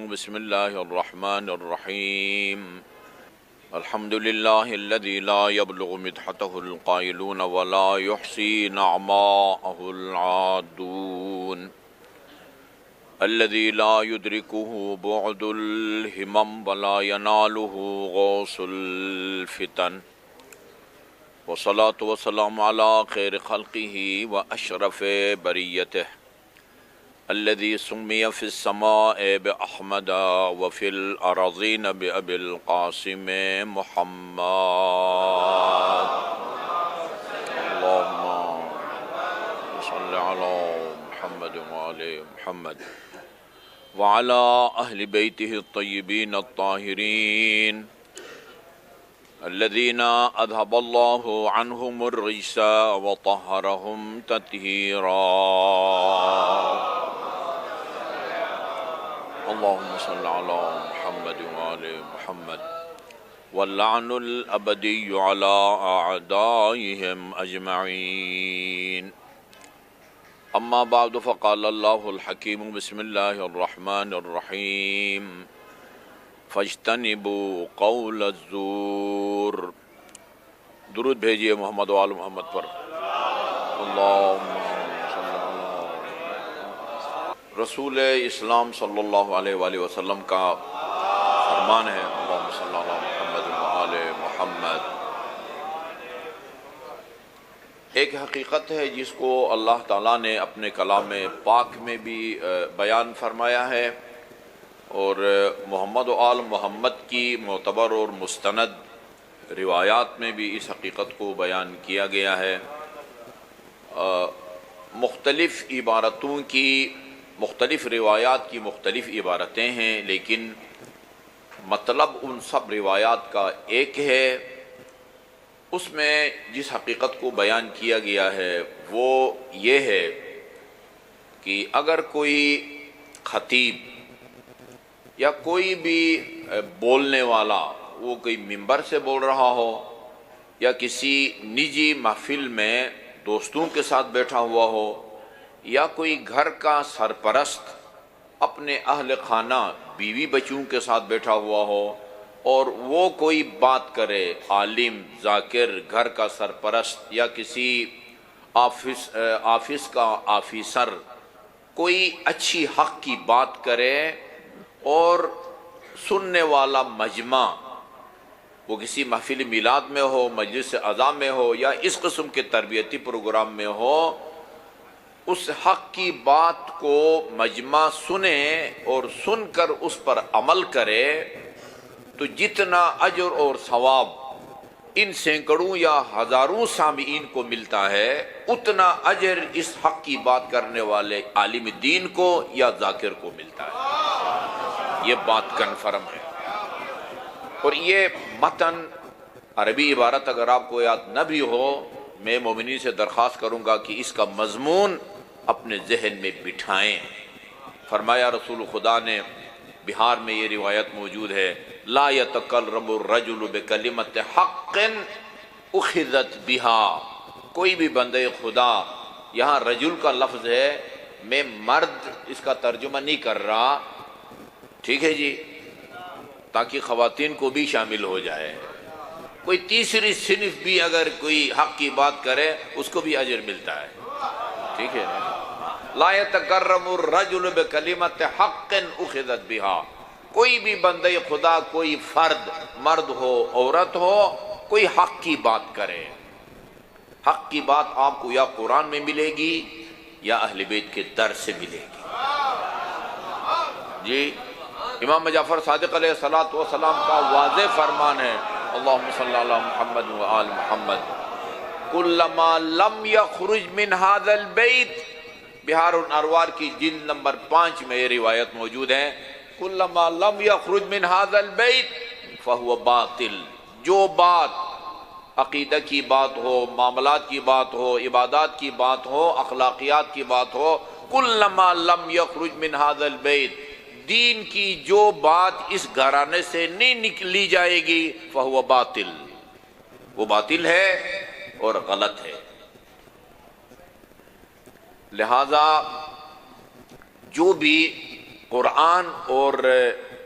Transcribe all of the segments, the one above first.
بسم اللہ الرحمن الرحیم الحمد للہ الذی لا یبلغ مدحتہ القائلون ولا یحصی نعماءہ العادون الذی لا یدرکہ بعد الہمم ولا ینالہ غوث الفتن والصلاة والسلام علی خیر خلقہ واشرف بریتہ الذي سمي في السماء بأحمد وفي الأراضين بأبي القاسم محمد اللهم صل على محمد وعلى محمد وعلى أهل بيته الطيبين الطاهرين الذين أذهب الله عنهم الرجس وطهرهم تطهيرا اللهم صل على محمد وعلى محمد واللعن الأبدي على أعدائهم أجمعين أما بعد فقال الله الحكيم بسم الله الرحمن الرحيم فاجتنبوا قول الزور درود بھیجئے محمد و آل محمد پر اللہم رسول اسلام صلی اللہ علیہ وآلہ وسلم کا فرمان ہے اللہم صلی اللہ محمد و آل محمد۔ ایک حقیقت ہے جس کو اللہ تعالیٰ نے اپنے کلام پاک میں بھی بیان فرمایا ہے اور محمد و آل محمد کی معتبر اور مستند روایات میں بھی اس حقیقت کو بیان کیا گیا ہے۔ مختلف عبارتوں کی مختلف روایات کی مختلف عبارتیں ہیں، لیکن مطلب ان سب روایات کا ایک ہے۔ اس میں جس حقیقت کو بیان کیا گیا ہے وہ یہ ہے کہ اگر کوئی خطیب یا کوئی بھی بولنے والا وہ کوئی ممبر سے بول رہا ہو یا کسی نجی محفل میں دوستوں کے ساتھ بیٹھا ہوا ہو یا کوئی گھر کا سرپرست اپنے اہل خانہ بیوی بچوں کے ساتھ بیٹھا ہوا ہو اور وہ کوئی بات کرے، عالم، ذاکر، گھر کا سرپرست یا کسی آفس کا آفیسر کوئی اچھی حق کی بات کرے اور سننے والا مجمع وہ کسی محفل میلاد میں ہو، مجلس عزا میں ہو یا اس قسم کے تربیتی پروگرام میں ہو، اس حق کی بات کو مجمع سنے اور سن کر اس پر عمل کرے تو جتنا اجر اور ثواب ان سینکڑوں یا ہزاروں سامعین کو ملتا ہے اتنا اجر اس حق کی بات کرنے والے عالم دین کو یا ذاکر کو ملتا ہے۔ یہ بات کنفرم ہے۔ اور یہ متن عربی عبارت اگر آپ کو یاد نہ بھی ہو، میں مومنین سے درخواست کروں گا کہ اس کا مضمون اپنے ذہن میں بٹھائیں۔ فرمایا رسول خدا نے، بہار میں یہ روایت موجود ہے، لا یتکلم الرجل بکلمت حق اخذت بہا، کوئی بھی بندے خدا، یہاں رجل کا لفظ ہے، میں مرد اس کا ترجمہ نہیں کر رہا، ٹھیک ہے جی، تاکہ خواتین کو بھی شامل ہو جائے، کوئی تیسری صنف بھی اگر کوئی حق کی بات کرے اس کو بھی اجر ملتا ہے، ٹھیک ہے۔ لا یتکرم الرجل بکلمت حق اخذت بہا، کوئی بھی بندے خدا، کوئی فرد، مرد ہو عورت ہو، کوئی حق کی بات کرے، حق کی بات آپ کو یا قرآن میں ملے گی یا اہل بیت کے در سے ملے گی۔ جی امام جعفر صادق علیہ السلام کا واضح فرمان ہے، اللہم صلی علی محمد و آل محمد، کلما لم یخرج من هذا البیت، بہار الانوار کی جلد نمبر 5 میں یہ روایت موجود ہے، کلما لم یخرج من هذا البیت فهو باطل، جو بات عقیدہ کی بات ہو، معاملات کی بات ہو، عبادات کی بات ہو، اخلاقیات کی بات ہو، کلما لم یخرج من هذا البیت، دین کی جو بات اس گھرانے سے نہیں نکلی جائے گی فہو باطل، وہ باطل ہے اور غلط ہے۔ لہذا جو بھی قرآن اور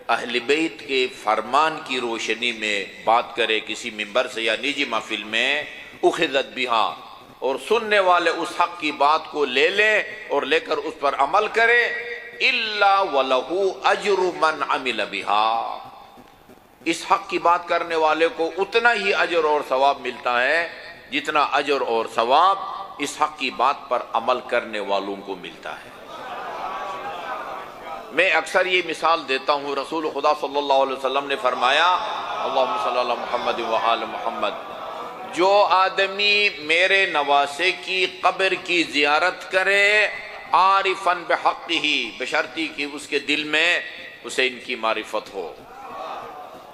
اہل بیت کے فرمان کی روشنی میں بات کرے کسی ممبر سے یا نجی محفل میں، اخذت بہا، اور سننے والے اس حق کی بات کو لے لیں اور لے کر اس پر عمل کرے، الا ولہ اجر من عمل بہا، اس حق کی بات کرنے والے کو اتنا ہی اجر اور ثواب ملتا ہے جتنا اجر اور ثواب اس حق کی بات پر عمل کرنے والوں کو ملتا ہے۔ میں اکثر یہ مثال دیتا ہوں، رسول خدا صلی اللہ علیہ وسلم نے فرمایا، اللہم صلی اللہ محمد و آل محمد، جو آدمی میرے نواسے کی قبر کی زیارت کرے عارفاً بحقہ، بشرطی کہ اس کے دل میں حسین کی معرفت ہو۔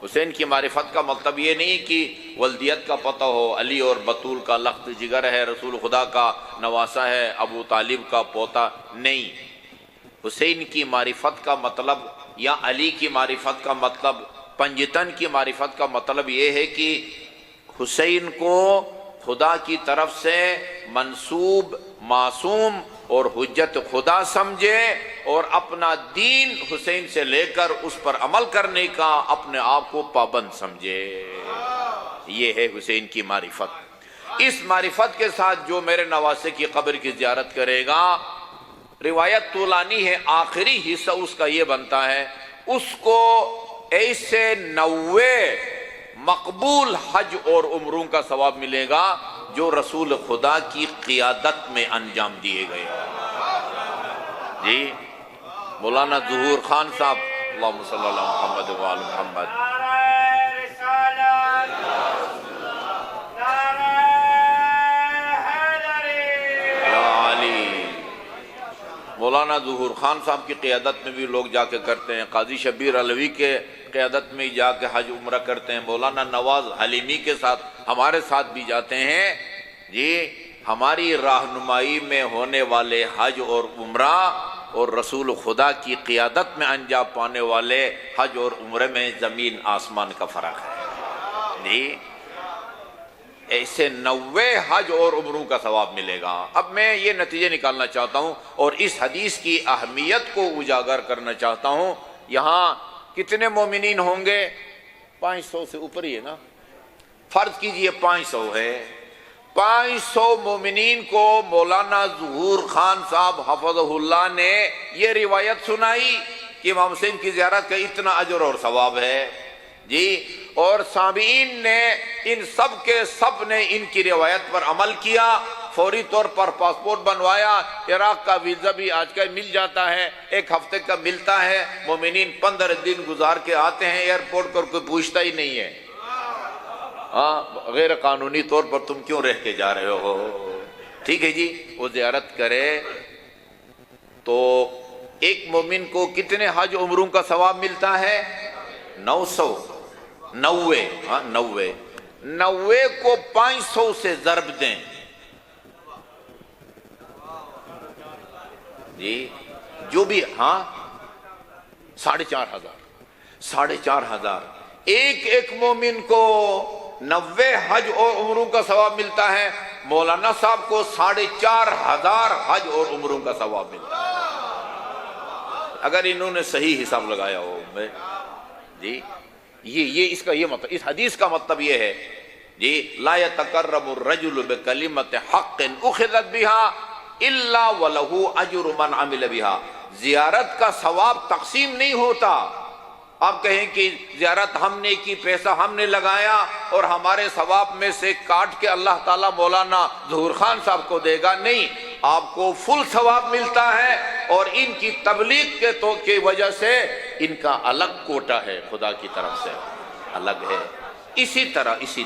حسین کی معرفت کا مطلب یہ نہیں کہ ولدیت کا پتہ ہو، علی اور بطول کا لخت جگر ہے، رسول خدا کا نواسا ہے، ابو طالب کا پوتا، نہیں۔ حسین کی معرفت کا مطلب یا علی کی معرفت کا مطلب، پنجتن کی معرفت کا مطلب یہ ہے کہ حسین کو خدا کی طرف سے منسوب، معصوم اور حجت خدا سمجھے اور اپنا دین حسین سے لے کر اس پر عمل کرنے کا اپنے آپ کو پابند سمجھے، یہ ہے حسین کی معرفت۔ اس معرفت کے ساتھ جو میرے نواسے کی قبر کی زیارت کرے گا، روایت طولانی ہے، آخری حصہ اس کا یہ بنتا ہے، اس کو ایسے 90 مقبول حج اور عمروں کا ثواب ملے گا جو رسول خدا کی قیادت میں انجام دیے گئے۔ جی مولانا ظہور خان صاحب، اللہم صلی اللہ محمد و آل محمد۔ مولانا ظہور خان صاحب کی قیادت میں بھی لوگ جا کے کرتے ہیں، قاضی شبیر علوی کے قیادت میں جا کے حج عمرہ کرتے ہیں، مولانا نواز حلیمی کے ساتھ ہمارے ساتھ بھی جاتے ہیں۔ جی ہماری رہنمائی میں ہونے والے حج اور عمرہ اور رسول خدا کی قیادت میں انجام پانے والے حج اور عمرے میں زمین آسمان کا فرق ہے۔ جی ایسے 90 حج اور عمروں کا ثواب ملے گا۔ اب میں یہ نتیجے نکالنا چاہتا ہوں اور اس حدیث کی اہمیت کو اجاگر کرنا چاہتا ہوں۔ یہاں کتنے مومنین ہوں گے؟ 500 سے اوپر ہی ہے نا، فرض کیجئے 500 ہے۔ 500 مومنین کو مولانا ظہور خان صاحب حفظہ اللہ نے یہ روایت سنائی کہ امام حسین کی زیارت کا اتنا اجر اور ثواب ہے۔ جی اور سامعین نے ان سب کے سب نے ان کی روایت پر عمل کیا، فوری طور پر پاسپورٹ بنوایا، عراق کا ویزا بھی آج کل مل جاتا ہے، 1 ہفتے کا ملتا ہے، مومنین 15 دن گزار کے آتے ہیں ایئرپورٹ پر، کوئی پوچھتا ہی نہیں ہے ہاں غیر قانونی طور پر تم کیوں رہ کے جا رہے ہو، ٹھیک ہے جی۔ وہ زیارت کرے تو ایک مومن کو کتنے حج عمروں کا ثواب ملتا ہے؟ 900، 90، ہاں 90 کو 500 سے ضرب دیں جی، جو بھی ہاں 4,500 ایک مومن کو 90 حج اور عمروں کا ثواب ملتا ہے، مولانا صاحب کو 4,500 حج اور عمروں کا ثواب ملتا ہے، اگر انہوں نے صحیح حساب لگایا ہو جی۔ یہ اس کا یہ مطلب، اس حدیث کا مطلب یہ ہے جی، لا يتقرب الرجل بکلمۃ حق اخذت بها الا وله اجر من عمل بها۔ زیارت کا ثواب تقسیم نہیں ہوتا، آپ کہیں کہ زیارت ہم نے کی، پیسہ ہم نے لگایا اور ہمارے ثواب میں سے کاٹ کے اللہ تعالیٰ مولانا ظہور خان صاحب کو دے گا، نہیں، آپ کو فل ثواب ملتا ہے اور ان کی تبلیغ کی وجہ سے ان کا الگ کوٹا ہے، خدا کی طرف سے الگ ہے۔ اسی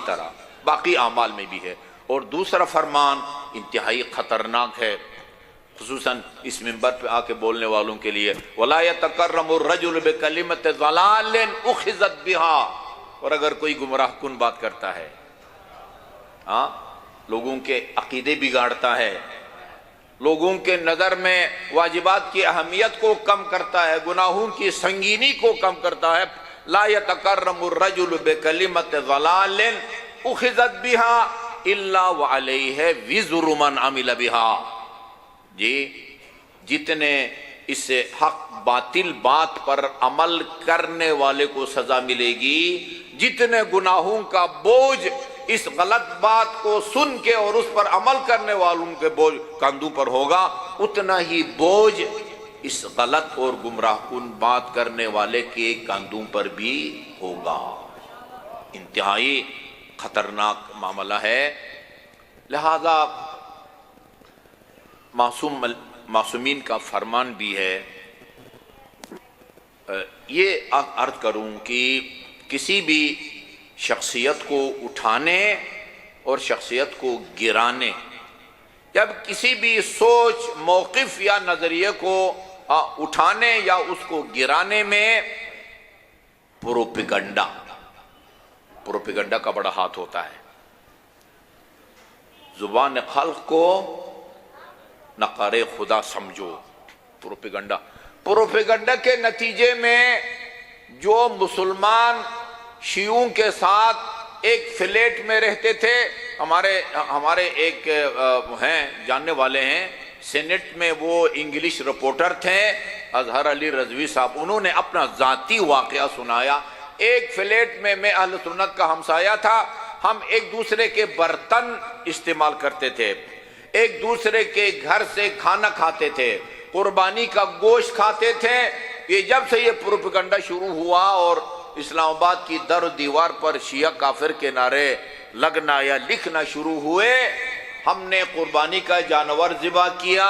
طرح باقی اعمال میں بھی ہے۔ اور دوسرا فرمان انتہائی خطرناک ہے، خصوصاً اس منبر پہ آ کے بولنے والوں کے لیے، وَلَا يَتَقَرَّمُ الرَّجُلُ بِكَلِمَةِ ضَلَالٍ أُخِذَتْ بِهَا۔ اور اگر کوئی گمراہ کن بات کرتا ہے، لوگوں کے عقیدے بگاڑتا ہے، لوگوں کے نظر میں واجبات کی اہمیت کو کم کرتا ہے، گناہوں کی سنگینی کو کم کرتا ہے، لا يتقرب الرجل بکلمۃ ضلال اخذت بها الا وعلیہ وزر من عمل بها۔ جی جتنے اس حق باطل بات پر عمل کرنے والے کو سزا ملے گی، جتنے گناہوں کا بوجھ اس غلط بات کو سن کے اور اس پر عمل کرنے والوں کے بوجھ کاندھوں پر ہوگا، اتنا ہی بوجھ اس غلط اور گمراہ کن بات کرنے والے کے کاندھوں پر بھی ہوگا۔ انتہائی خطرناک معاملہ ہے۔ لہذا معصومین کا فرمان بھی ہے۔ یہ عرض کروں کہ کسی بھی شخصیت کو اٹھانے اور شخصیت کو گرانے، جب کسی بھی سوچ، موقف یا نظریے کو اٹھانے یا اس کو گرانے میں پروپیگنڈا کا بڑا ہاتھ ہوتا ہے۔ زبان خلق کو نقار خدا سمجھو، پروپیگنڈا کے نتیجے میں جو مسلمان شیعوں کے ساتھ ایک فلیٹ میں رہتے تھے، ہمارے ایک ہیں جاننے والے ہیں، سینٹ میں وہ انگلش رپورٹر تھے، اظہر علی رضوی صاحب، انہوں نے اپنا ذاتی واقعہ سنایا۔ ایک فلیٹ میں اہل سنت کا ہمسایہ تھا، ہم ایک دوسرے کے برتن استعمال کرتے تھے، ایک دوسرے کے گھر سے کھانا کھاتے تھے، قربانی کا گوشت کھاتے تھے۔ یہ جب سے یہ پروپیگنڈا شروع ہوا اور اسلام آباد کی در و دیوار پر شیعہ کافر کے نعرے لگنا یا لکھنا شروع ہوئے، ہم نے قربانی کا جانور ذبح کیا،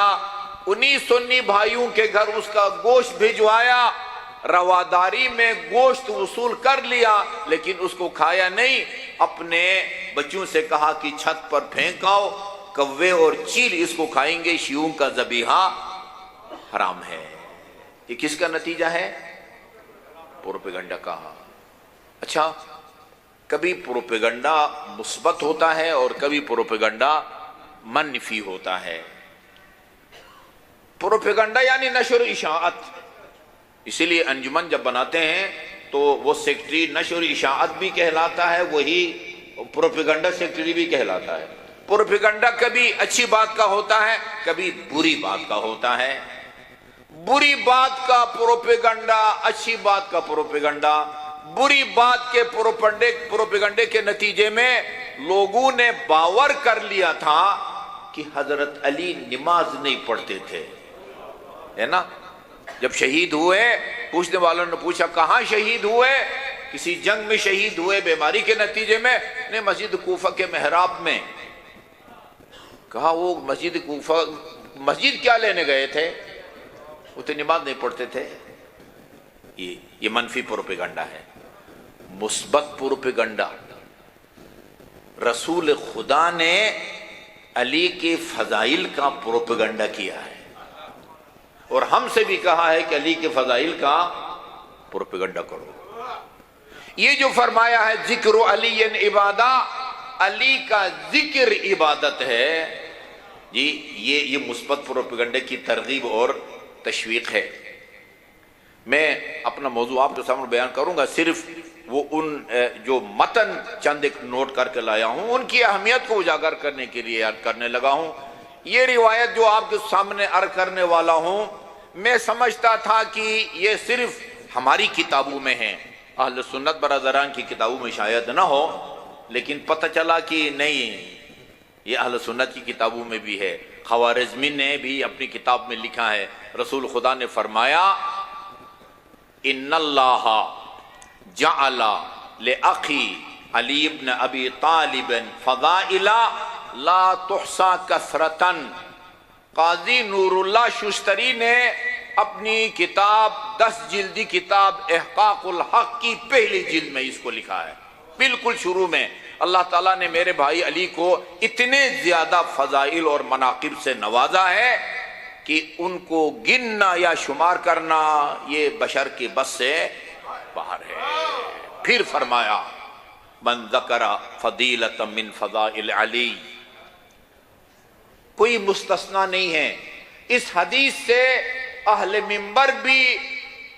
انہی سنی بھائیوں کے گھر اس کا گوشت بھجوایا، رواداری میں گوشت وصول کر لیا، لیکن اس کو کھایا نہیں۔ اپنے بچوں سے کہا کہ چھت پر پھینک آؤ، کوے اور چیل اس کو کھائیں گے، شیعوں کا ذبیحہ حرام ہے۔ یہ کس کا نتیجہ ہے؟ پروپیگنڈا کا۔ اچھا، کبھی پروپیگنڈا مثبت ہوتا ہے اور کبھی پروپیگنڈا منفی ہوتا ہے۔ پروپیگنڈا یعنی نشر و اشاعت، اسی لیے انجمن جب بناتے ہیں تو وہ سیکٹری نشر و اشاعت بھی کہلاتا ہے، وہی پروپیگنڈا سیکٹری بھی کہلاتا ہے۔ پروپیگنڈا کبھی اچھی بات کا ہوتا ہے، کبھی بری بات کا ہوتا ہے۔ بری بات کا پروپیگنڈا، اچھی بات کا پروپیگنڈا۔ بری بات کے پروپیگنڈے کے نتیجے میں لوگوں نے باور کر لیا تھا کہ حضرت علی نماز نہیں پڑھتے تھے، ہے نا؟ جب شہید ہوئے، پوچھنے والوں نے پوچھا کہاں شہید ہوئے؟ کسی جنگ میں شہید ہوئے، بیماری کے نتیجے میں؟ نے مسجد کوفہ کے محراب میں۔ کہا وہ مسجد کوفہ، مسجد کیا لینے گئے تھے؟ وہ تو نماز نہیں پڑھتے تھے۔ یہ منفی پروپیگنڈا ہے۔ مثبت پروپیگنڈا، رسول خدا نے علی کے فضائل کا پروپیگنڈا کیا ہے، اور ہم سے بھی کہا ہے کہ علی کے فضائل کا پروپیگنڈا کرو۔ یہ جو فرمایا ہے ذکر علی عبادہ، علی کا ذکر عبادت ہے، جی یہ مثبت پروپیگنڈے کی ترغیب اور تشویق ہے۔ میں اپنا موضوع آپ کے سامنے بیان کروں گا، صرف وہ ان جو متن چند ایک نوٹ کر کے لایا ہوں، ان کی اہمیت کو اجاگر کرنے کے لیے یاد کرنے لگا ہوں۔ یہ روایت جو آپ کے سامنے عرض کرنے والا ہوں، میں سمجھتا تھا کہ یہ صرف ہماری کتابوں میں ہے، اہل سنت برادران کی کتابوں میں شاید نہ ہو، لیکن پتہ چلا کہ نہیں، یہ اہل سنت کی کتابوں میں بھی ہے۔ خوارزمی نے بھی اپنی کتاب میں لکھا ہے، رسول خدا نے فرمایا ان اللہ جعل لأخی علی ابن ابی طالب فضائل لا تحصى کثرتا۔ قاضی نور اللہ ششتری نے اپنی کتاب 10 جلدی کتاب احقاق الحق کی پہلی جلد میں اس کو لکھا ہے۔ بالکل شروع میں اللہ تعالیٰ نے میرے بھائی علی کو اتنے زیادہ فضائل اور مناقب سے نوازا ہے کہ ان کو گننا یا شمار کرنا یہ بشر کے بس سے باہر ہے۔ پھر فرمایا من ذکر فضیلۃ من فضائل علی، کوئی مستثنا نہیں ہے۔ اس حدیث سے اہل منبر بھی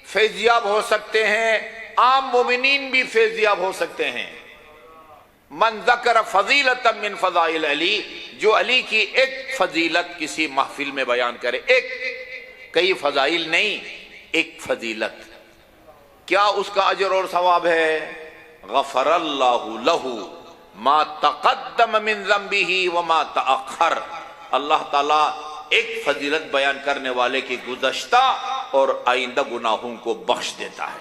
فیضیاب ہو سکتے ہیں، عام مومنین بھی فیضیاب ہو سکتے ہیں۔ من ذکر فضیلۃ من فضائل علی، جو علی کی ایک فضیلت کسی محفل میں بیان کرے، ایک کئی فضائل نہیں، ایک فضیلت. کیا اس کا اجر اور ثواب ہے؟ غفر اللہ لہ ما تقدم من ذنبہ وما تأخر. اللہ تعالیٰ ایک فضیلت بیان کرنے والے کی گزشتہ اور آئندہ گناہوں کو بخش دیتا ہے.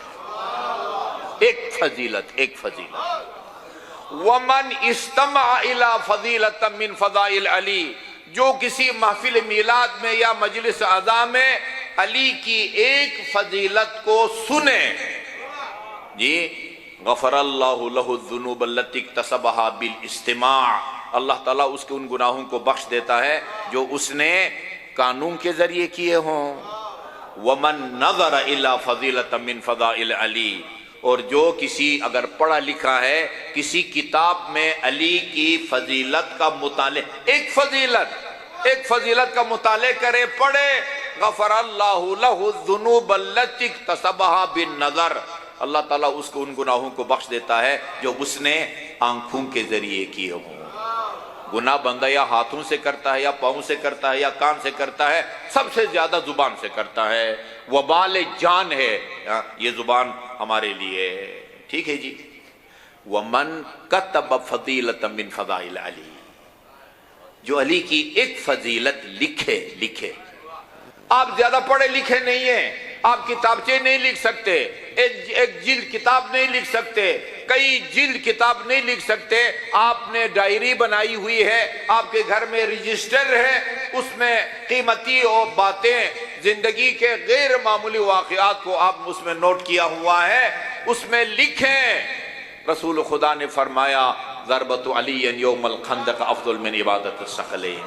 ایک فضیلت، ایک فضیلت. ومن استمع الى فضیلۃ من فضائل علی، جو کسی محفل میلاد میں یا مجلس عزا میں علی کی ایک فضیلت کو سنے، جی غفر اللہ لہ الذنوب التی اکتسبہا بالاستماع، اللہ تعالیٰ اس کے ان گناہوں کو بخش دیتا ہے جو اس نے قانون کے ذریعے کیے ہوں. ومن نظر الی فضیلۃ من فضائل علی، اور جو کسی اگر پڑھا لکھا ہے کسی کتاب میں علی کی فضیلت کا مطالعہ، ایک فضیلت کا مطالعہ کرے، پڑھے، غفر اللہ لہ الذنوب التی اکتسبہا بالنظر، اللہ تعالیٰ اس کو ان گناہوں کو بخش دیتا ہے جو اس نے آنکھوں کے ذریعے کیے ہوں. گناہ بندہ یا ہاتھوں سے کرتا ہے یا پاؤں سے کرتا ہے یا کان سے کرتا ہے، سب سے زیادہ زبان سے کرتا ہے. وبال جان ہے یہ زبان ہمارے لیے. ٹھیک ہے جی. ومن کتب فضیلۃ من فضائل علی، جو علی کی ایک فضیلت لکھے. آپ زیادہ پڑھے لکھے نہیں ہیں، آپ کتابچے نہیں لکھ سکتے، ایک جلد کتاب نہیں لکھ سکتے، کئی جلد کتاب نہیں لکھ سکتے. آپ نے ڈائری بنائی ہوئی ہے، آپ کے گھر میں رجسٹر ہے، اس میں قیمتی اور باتیں، زندگی کے غیر معمولی واقعات کو آپ اس میں نوٹ کیا ہوا ہے، اس میں لکھیں. رسول خدا نے فرمایا ضربۃ علی یوم الخندق افضل من عبادت الثقلین.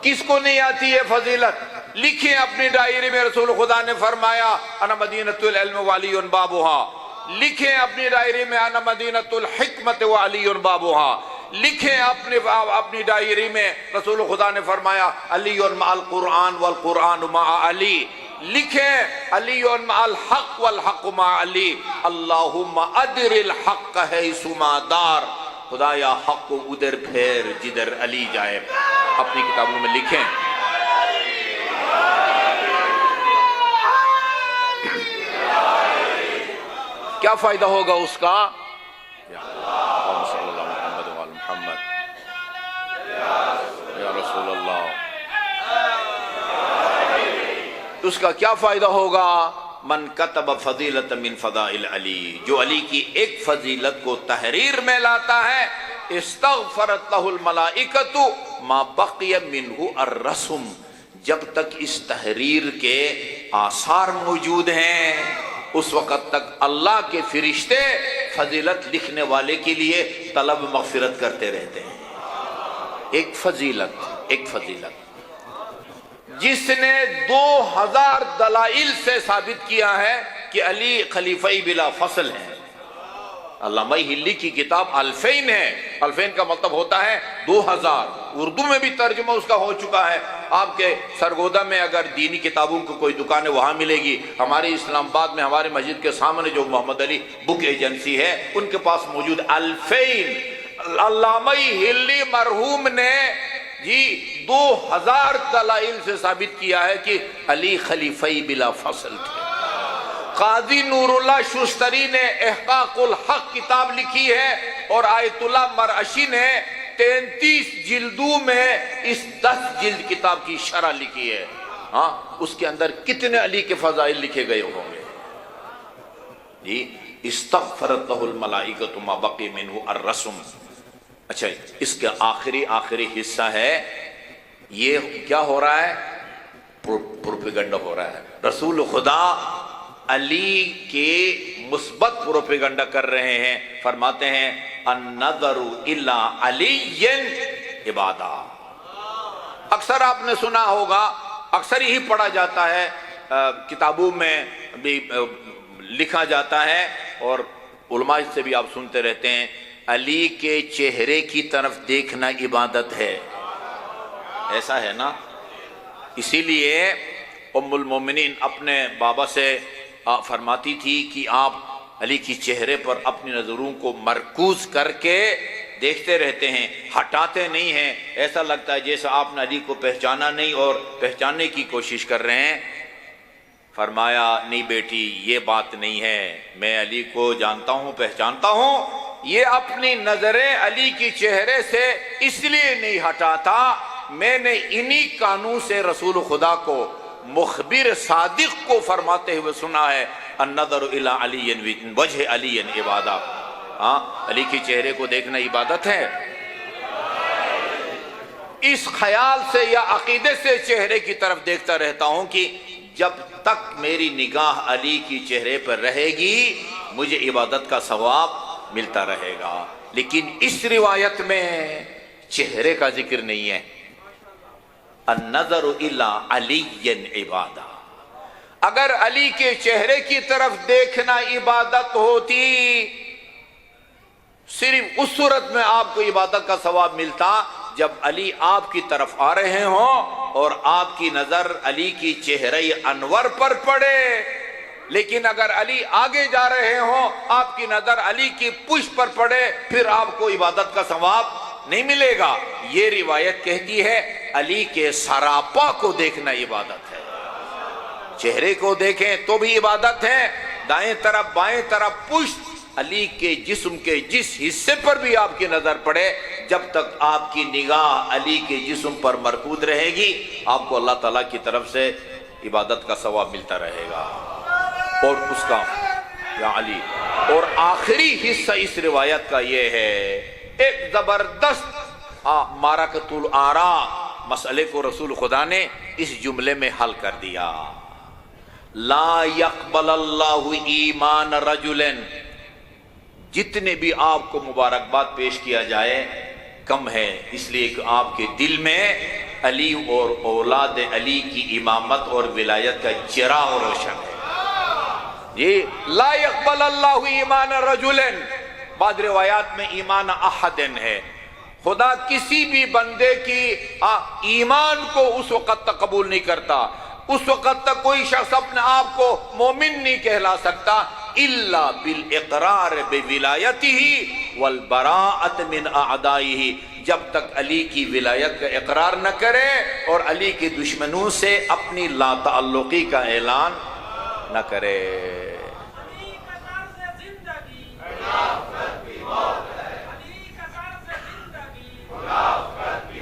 کس کو نہیں آتی ہے فضیلت؟ لکھیں اپنی ڈائری میں. رسول خدا نے فرمایا انا مدینۃ العلم وعلی بابها. لکھیں اپنی ڈائری میں انا مدینۃ الحکمت وعلی بابها. لکھیں اپنی ڈائری میں رسول خدا نے فرمایا علی مع القرآن والقرآن مع علی. لکھیں علی مع الحق والحق مع علی. اللہم ادر الحق حیث ما دار، خدایا حق کو ادھر پھیر جدھر علی جائے. اپنی کتابوں میں لکھیں. کیا فائدہ ہوگا اس کا؟ صلی اللہ محمد وعلی محمد یا رسول اللہ. اس کا کیا فائدہ ہوگا؟ من کتب فضیلۃ من فضائل علی، جو علی کی ایک فضیلت کو تحریر میں لاتا ہے، استغفرت لہ الملائکۃ ما بقی منہ الرسم، جب تک اس تحریر کے آثار موجود ہیں اس وقت تک اللہ کے فرشتے فضیلت لکھنے والے کے لیے طلب مغفرت کرتے رہتے ہیں. ایک فضیلت جس نے 2000 دلائل سے ثابت کیا ہے کہ علی خلیفہ بلا فصل ہیں. علامہ ہلی کی کتاب الفین ہے. الفین کا مطلب ہوتا ہے 2000. اردو میں بھی ترجمہ اس کا ہو چکا ہے. آپ کے سرگودا میں اگر دینی کتابوں کو کوئی دکان ہے وہاں ملے گی. ہمارے اسلام آباد میں ہمارے مسجد کے سامنے جو محمد علی بک ایجنسی ہے ان کے پاس موجود الفین. علامہ ہلی مرحوم نے جی 2000 دلائل سے ثابت کیا ہے کہ علی خلیفہ بلا فصل تھے. قاضی نور اللہ شستری نے احقاق الحق کتاب لکھی ہے اور آیت اللہ مرعشی نے 33 جلدوں میں اس 10 جلد کتاب کی شرح لکھی ہے. ہاں اس کے اندر کتنے علی کے فضائل لکھے گئے ہوں گے جی. استغفرت لہ الملائکۃ ما بقی منہ الرسم. اچھا اس کے آخری حصہ ہے. یہ کیا ہو رہا ہے؟ پروپیگنڈا ہو رہا ہے. رسول خدا علی کے مثبت پروپیگنڈا کر رہے ہیں. فرماتے ہیں النظر الی علی عبادہ. اکثر آپ نے سنا ہوگا، اکثر ہی پڑھا جاتا ہے، کتابوں میں بھی لکھا جاتا ہے اور علماء سے بھی آپ سنتے رہتے ہیں، علی کے چہرے کی طرف دیکھنا عبادت ہے. ایسا ہے نا؟ اسی لیے ام المومنین اپنے بابا سے فرماتی تھی کہ آپ علی کی چہرے پر اپنی نظروں کو مرکوز کر کے دیکھتے رہتے ہیں، ہٹاتے نہیں ہیں. ایسا لگتا ہے جیسا آپ نے علی کو پہچانا نہیں اور پہچاننے کی کوشش کر رہے ہیں. فرمایا نہیں بیٹی یہ بات نہیں ہے، میں علی کو جانتا ہوں پہچانتا ہوں، یہ اپنی نظریں علی کی چہرے سے اس لیے نہیں ہٹاتا، میں نے انہی کانوں سے رسول خدا کو مخبر صادق کو فرماتے ہوئے سنا ہے، النظر الی علی وجہ علی عبادہ۔ ہاں، علی کے چہرے کو دیکھنا عبادت ہے۔ اس خیال سے یا عقیدے سے چہرے کی طرف دیکھتا رہتا ہوں کہ جب تک میری نگاہ علی کی چہرے پر رہے گی مجھے عبادت کا ثواب ملتا رہے گا۔ لیکن اس روایت میں چہرے کا ذکر نہیں ہے۔ النظر الی علی عبادہ، اگر علی کے چہرے کی طرف دیکھنا عبادت ہوتی صرف اس صورت میں آپ کو عبادت کا ثواب ملتا جب علی آپ کی طرف آ رہے ہوں اور آپ کی نظر علی کی چہرہ انور پر پڑے، لیکن اگر علی آگے جا رہے ہوں آپ کی نظر علی کی پشت پر پڑے پھر آپ کو عبادت کا ثواب نہیں ملے گا۔ یہ روایت کہتی ہے علی کے سراپا کو دیکھنا عبادت ہے۔ چہرے کو دیکھیں تو بھی عبادت ہے، دائیں طرف بائیں طرف پشت علی کے جسم کے جس حصے پر بھی آپ کی نظر پڑے، جب تک آپ کی نگاہ علی کے جسم پر مرکوز رہے گی آپ کو اللہ تعالیٰ کی طرف سے عبادت کا ثواب ملتا رہے گا۔ اور اس کا یا علی، اور آخری حصہ اس روایت کا یہ ہے، ایک زبردست معرکۃ الآراء مسئلے کو رسول خدا نے اس جملے میں حل کر دیا، لا يقبل اللہ ایمان رجل، جتنے بھی آپ کو مبارکباد پیش کیا جائے کم ہے، اس لیے کہ آپ کے دل میں علی اور اولاد علی کی امامت اور ولایت کا چراغ روشن ہے۔ یہ لا يقبل اللہ ایمان رجل، بعض روایات میں ایمان احد ہے، خدا کسی بھی بندے کی ایمان کو اس وقت تک قبول نہیں کرتا، اس وقت تک کوئی شخص اپنے آپ کو مومن نہیں کہلا سکتا الا بالاقرار بولایتہ والبراءۃ من اعدائہ، جب تک علی کی ولایت کا اقرار نہ کرے اور علی کی دشمنوں سے اپنی لا تعلقی کا اعلان نہ کرے۔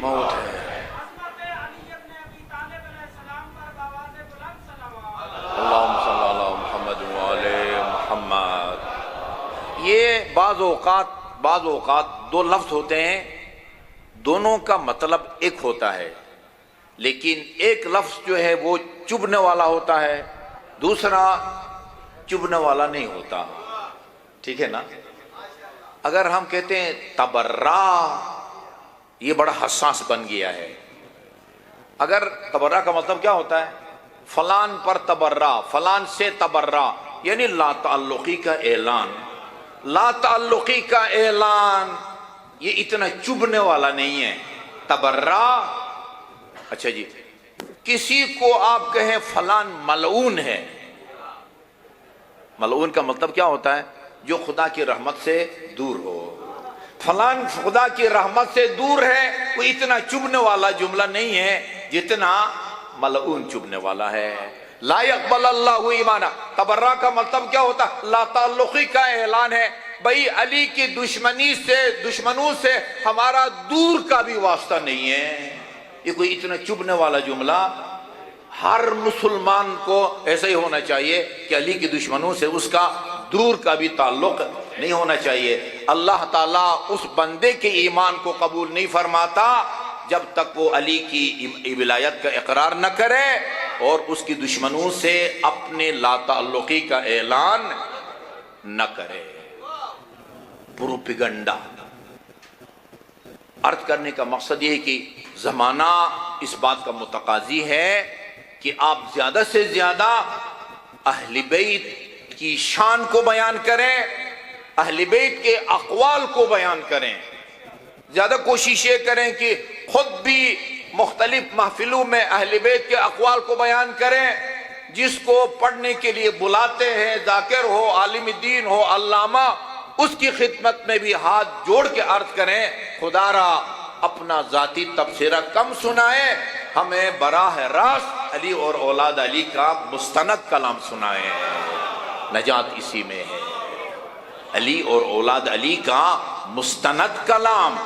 موت ہے۔ اللہم صلی علی محمد وعلی محمد۔ یہ بعض اوقات دو لفظ ہوتے ہیں، دونوں کا مطلب ایک ہوتا ہے، لیکن ایک لفظ جو ہے وہ چبھنے والا ہوتا ہے، دوسرا چبھنے والا نہیں ہوتا، ٹھیک ہے نا؟ اگر ہم کہتے ہیں تبرا، یہ بڑا حساس بن گیا ہے۔ اگر تبرا کا مطلب کیا ہوتا ہے؟ فلان پر تبرا، فلان سے تبرا، یعنی لا تعلقی کا اعلان۔ لا تعلقی کا اعلان یہ اتنا چبھنے والا نہیں ہے۔ تبرا، اچھا جی، کسی کو آپ کہیں فلان ملعون ہے، ملعون کا مطلب کیا ہوتا ہے؟ جو خدا کی رحمت سے دور ہو۔ فلان خدا کی رحمت سے دور ہے، وہ اتنا چبھنے والا جملہ نہیں ہے جتنا ملعون چبھنے والا ہے۔ لا يقبل اللہ ایمانا، تبرہ کا مطلب کیا ہوتا؟ لا تعلقی کا اعلان ہے، بھئی علی کی دشمنوں سے ہمارا دور کا بھی واسطہ نہیں ہے۔ یہ کوئی اتنا چبھنے والا جملہ، ہر مسلمان کو ایسا ہی ہونا چاہیے کہ علی کی دشمنوں سے اس کا دور کا بھی تعلق نہیں ہونا چاہیے۔ اللہ تعالیٰ اس بندے کے ایمان کو قبول نہیں فرماتا جب تک وہ علی کی ولایت کا اقرار نہ کرے اور اس کی دشمنوں سے اپنے لا تعلقی کا اعلان نہ کرے۔ پروپیگنڈا عرض کرنے کا مقصد یہ ہے کہ زمانہ اس بات کا متقاضی ہے کہ آپ زیادہ سے زیادہ اہل بیت کی شان کو بیان کریں، اہل بیت کے اقوال کو بیان کریں، زیادہ کوشش یہ کریں کہ خود بھی مختلف محفلوں میں اہل بیت کے اقوال کو بیان کریں، جس کو پڑھنے کے لیے بلاتے ہیں، ذاکر ہو، عالم دین ہو، علامہ، اس کی خدمت میں بھی ہاتھ جوڑ کے عرض کریں خدا را اپنا ذاتی تبصرہ کم سنائے، ہمیں براہ راست علی اور اولاد علی کا مستند کلام سنائیں، نجات اسی میں ہے۔ علی اور اولاد علی کا مستند کلام،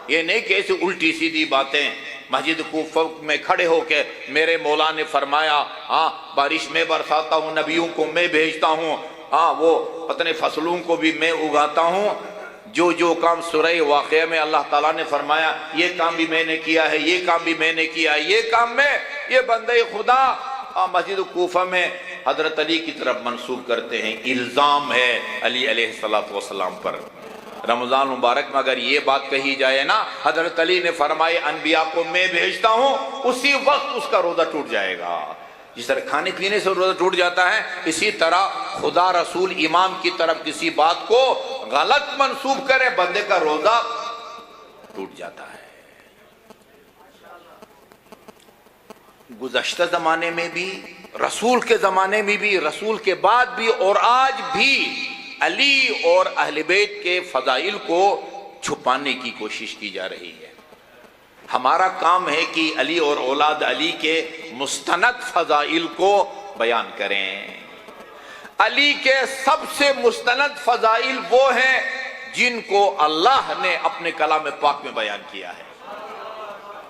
یہ نہیں کہ ایسی الٹی سیدھی باتیں۔ مسجد کوفہ میں کھڑے ہو کے میرے مولا نے فرمایا ہاں بارش میں برساتا ہوں، نبیوں کو میں بھیجتا ہوں، ہاں وہ پتہ نہیں فصلوں کو بھی میں اگاتا ہوں، جو کام سورہ واقعہ میں اللہ تعالیٰ نے فرمایا یہ کام بھی میں نے کیا ہے، یہ کام بھی میں نے کیا ہے، یہ کام میں یہ بندے خدا مسجد کوفہ میں حضرت علی کی طرف منسوب کرتے ہیں۔ الزام ہے علی علیہ السلام پر۔ رمضان مبارک میں اگر یہ بات کہی جائے نا، حضرت علی نے فرمائے انبیاء کو میں بھیجتا ہوں، اسی وقت اس کا روزہ ٹوٹ جائے گا۔ جس طرح کھانے پینے سے روزہ ٹوٹ جاتا ہے، اسی طرح خدا رسول امام کی طرف کسی بات کو غلط منسوب کرے بندے کا روزہ ٹوٹ جاتا ہے۔ گزشتہ زمانے میں بھی، رسول کے زمانے میں بھی، رسول کے بعد بھی، اور آج بھی علی اور اہل بیت کے فضائل کو چھپانے کی کوشش کی جا رہی ہے۔ ہمارا کام ہے کہ علی اور اولاد علی کے مستند فضائل کو بیان کریں۔ علی کے سب سے مستند فضائل وہ ہیں جن کو اللہ نے اپنے کلام پاک میں بیان کیا ہے۔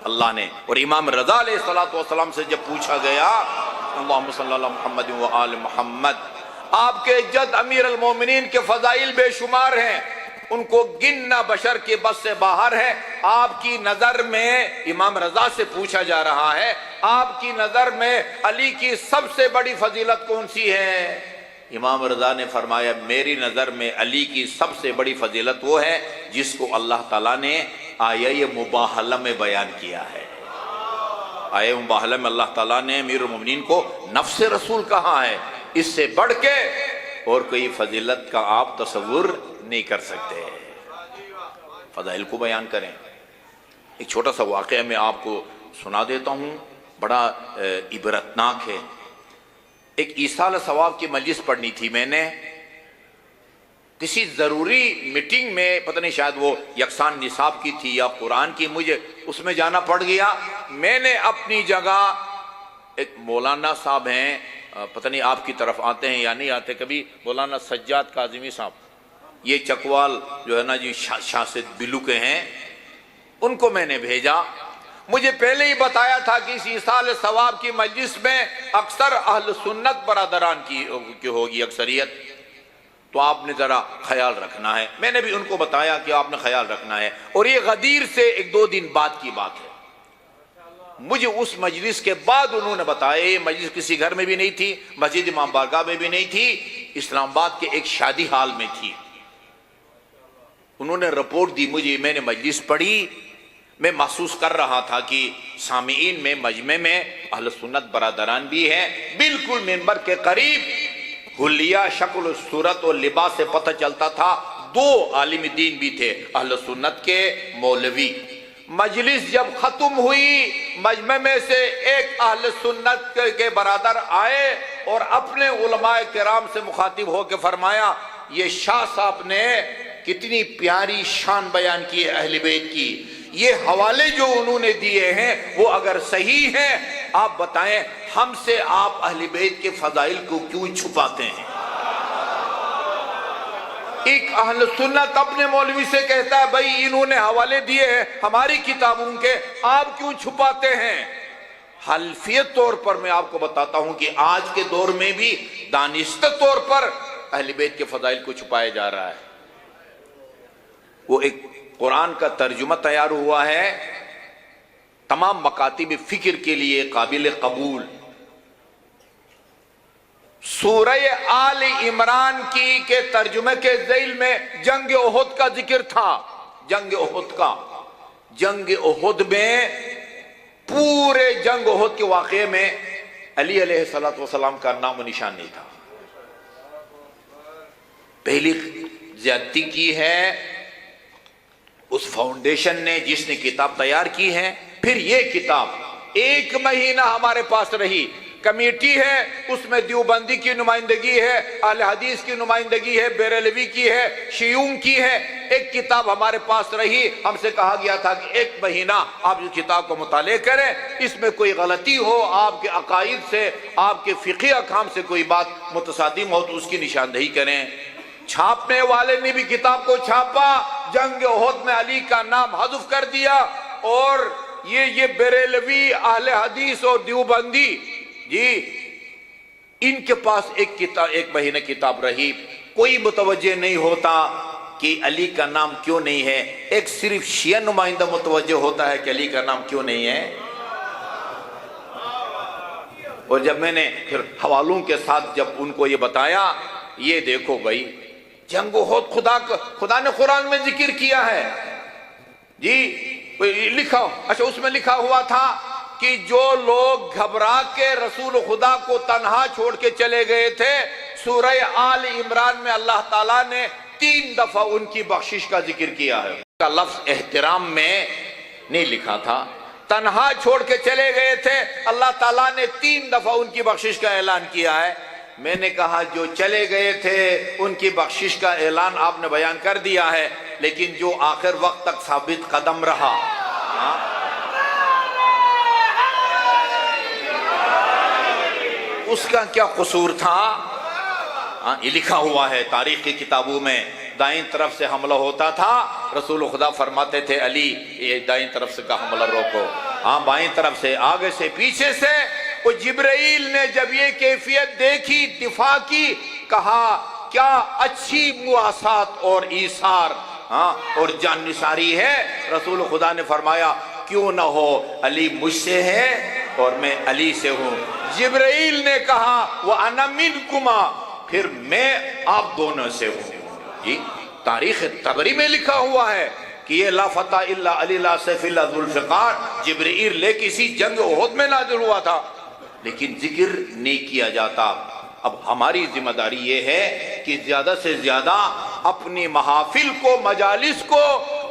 اللہ نے، اور امام رضا علیہ السلام سے جب پوچھا گیا اللہم صلی اللہ محمد و آل محمد، آپ کے جد امیر المومنین کے فضائل بے شمار ہیں، ان کو گننا بشر کے بس سے باہر ہے، آپ کی نظر میں، امام رضا سے پوچھا جا رہا ہے، آپ کی نظر میں علی کی سب سے بڑی فضیلت کون سی ہے؟ امام رضا نے فرمایا میری نظر میں علی کی سب سے بڑی فضیلت وہ ہے جس کو اللہ تعالیٰ نے آیہ مباہلہ میں بیان کیا ہے۔ آیہ مباہلہ میں اللہ تعالیٰ نے امیر المومنین کو نفس رسول کہا ہے۔ اس سے بڑھ کے اور کوئی فضیلت کا آپ تصور نہیں کر سکتے۔ فضائل کو بیان کریں۔ ایک چھوٹا سا واقعہ میں آپ کو سنا دیتا ہوں، بڑا عبرتناک ہے۔ ایک ایصال ثواب کی مجلس پڑھنی تھی میں نے، کسی ضروری میٹنگ میں، پتہ نہیں شاید وہ یکسان نصاب کی تھی یا قرآن کی، مجھے اس میں جانا پڑ گیا۔ میں نے اپنی جگہ، ایک مولانا صاحب ہیں، پتہ نہیں آپ کی طرف آتے ہیں یا نہیں آتے کبھی، مولانا سجاد کاظمی صاحب، یہ چکوال جو ہے نا جی شاست بلو کے ہیں، ان کو میں نے بھیجا۔ مجھے پہلے ہی بتایا تھا کہ اس ایصال ثواب کی مجلس میں اکثر اہل سنت برادران کی ہوگی اکثریت، تو آپ نے ذرا خیال رکھنا ہے۔ میں نے بھی ان کو بتایا کہ آپ نے خیال رکھنا ہے، اور یہ غدیر سے 1-2 دن بعد کی بات ہے۔ مجھے اس مجلس کے بعد انہوں نے بتایا، یہ مجلس کسی گھر میں بھی نہیں تھی، مسجد امام بارگاہ میں بھی نہیں تھی، اسلام آباد کے ایک شادی حال میں تھی۔ انہوں نے رپورٹ دی مجھے، میں نے مجلس پڑھی، میں محسوس کر رہا تھا کہ سامعین میں، مجمع میں اہل سنت برادران بھی ہیں۔ بالکل منبر کے قریب حلیہ، شکل و صورت اور لباس سے پتہ چلتا تھا 2 عالم دین بھی تھے، اہل سنت کے مولوی۔ مجلس جب ختم ہوئی، مجمع میں سے ایک اہل سنت کے برادر آئے اور اپنے علماء کرام سے مخاطب ہو کے فرمایا، یہ شاہ صاحب نے کتنی پیاری شان بیان کی ہے اہل بیت کی، یہ حوالے جو انہوں نے دیے ہیں وہ اگر صحیح ہیں، آپ بتائیں ہم سے آپ اہل بیت کے فضائل کو کیوں چھپاتے ہیں؟ ایک اہل سنت اپنے مولوی سے کہتا ہے بھائی انہوں نے حوالے دیے ہیں ہماری کتابوں کے، آپ کیوں چھپاتے ہیں؟ حلفیت طور پر میں آپ کو بتاتا ہوں کہ آج کے دور میں بھی دانستہ طور پر اہل بیت کے فضائل کو چھپایا جا رہا ہے۔ وہ ایک قرآن کا ترجمہ تیار ہوا ہے تمام مکاتب فکر کے لیے قابل قبول، سورہ آل عمران کی کے ترجمے کے ذیل میں جنگ احد کا ذکر تھا، جنگ احد کا، جنگ احد میں پورے جنگ احد کے واقعے میں علی علیہ السلام کا نام و نشان نہیں تھا۔ پہلی زیادتی کی ہے اس فاؤنڈیشن نے جس نے کتاب تیار کی ہے، پھر یہ کتاب 1 مہینہ ہمارے پاس رہی، کمیٹی ہے، اس میں دیوبندی کی نمائندگی ہے، اہل حدیث کی نمائندگی ہے، بریلوی کی ہے، شیعوں کی ہے۔ ایک کتاب ہمارے پاس رہی، ہم سے کہا گیا تھا کہ 1 مہینہ آپ اس کتاب کو مطالعہ کریں، اس میں کوئی غلطی ہو، آپ کے عقائد سے، آپ کے فقہی احکام سے کوئی بات متصادم ہو تو اس کی نشاندہی کریں۔ چھاپنے والے نے بھی کتاب کو چھاپا، جنگ احد میں علی کا نام حذف کر دیا، اور یہ بریلوی، اہل حدیث اور دیوبندی جی ان کے پاس ایک مہینہ کتاب رہی، کوئی متوجہ نہیں ہوتا کہ علی کا نام کیوں نہیں ہے۔ ایک صرف شیعہ نمائندہ متوجہ ہوتا ہے کہ علی کا نام کیوں نہیں ہے۔ اور جب میں نے پھر حوالوں کے ساتھ جب ان کو یہ بتایا، یہ دیکھو بھائی جنگ احد خدا نے قرآن میں ذکر کیا ہے جی، لکھا، اچھا اس میں لکھا ہوا تھا کہ جو لوگ گھبرا کے رسول خدا کو تنہا چھوڑ کے چلے گئے تھے، سورہ آل عمران میں اللہ تعالیٰ نے 3 دفعہ ان کی بخشش کا ذکر کیا ہے۔ کا لفظ احترام میں نہیں لکھا تھا، تنہا چھوڑ کے چلے گئے تھے، اللہ تعالیٰ نے 3 دفعہ ان کی بخشش کا اعلان کیا ہے۔ میں نے کہا جو چلے گئے تھے ان کی بخشش کا اعلان آپ نے بیان کر دیا ہے، لیکن جو آخر وقت تک ثابت قدم رہا، اس کا کیا قصور تھا؟ یہ لکھا ہوا ہے تاریخ کی کتابوں میں، دائیں طرف سے حملہ ہوتا تھا، رسول خدا فرماتے تھے علی یہ دائیں طرف سے کا حملہ روکو، بائیں طرف سے، آگے سے، پیچھے سے۔ وہ جبرائیل نے جب یہ کیفیت دیکھی، دفاع کی، کہا کیا اچھی مواسات اور ایثار اور جان نثاری ہے۔ رسول خدا نے فرمایا کیوں نہ ہو، علی مجھ سے ہے اور میں علی سے ہوں۔ جبرائیل نے کہا وَأَنَا مِنْكُمَا، پھر میں آپ دونوں سے ہوں۔ جی تاریخ طبری میں لکھا ہوا ہے کہ یہ لا فتح الا علی لا سیف الا ذو الفقار جبرائیل لے کسی جنگ احد میں نازل ہوا تھا، لیکن ذکر نہیں کیا جاتا۔ اب ہماری ذمہ داری یہ ہے کہ زیادہ سے زیادہ اپنی محافل کو، مجالس کو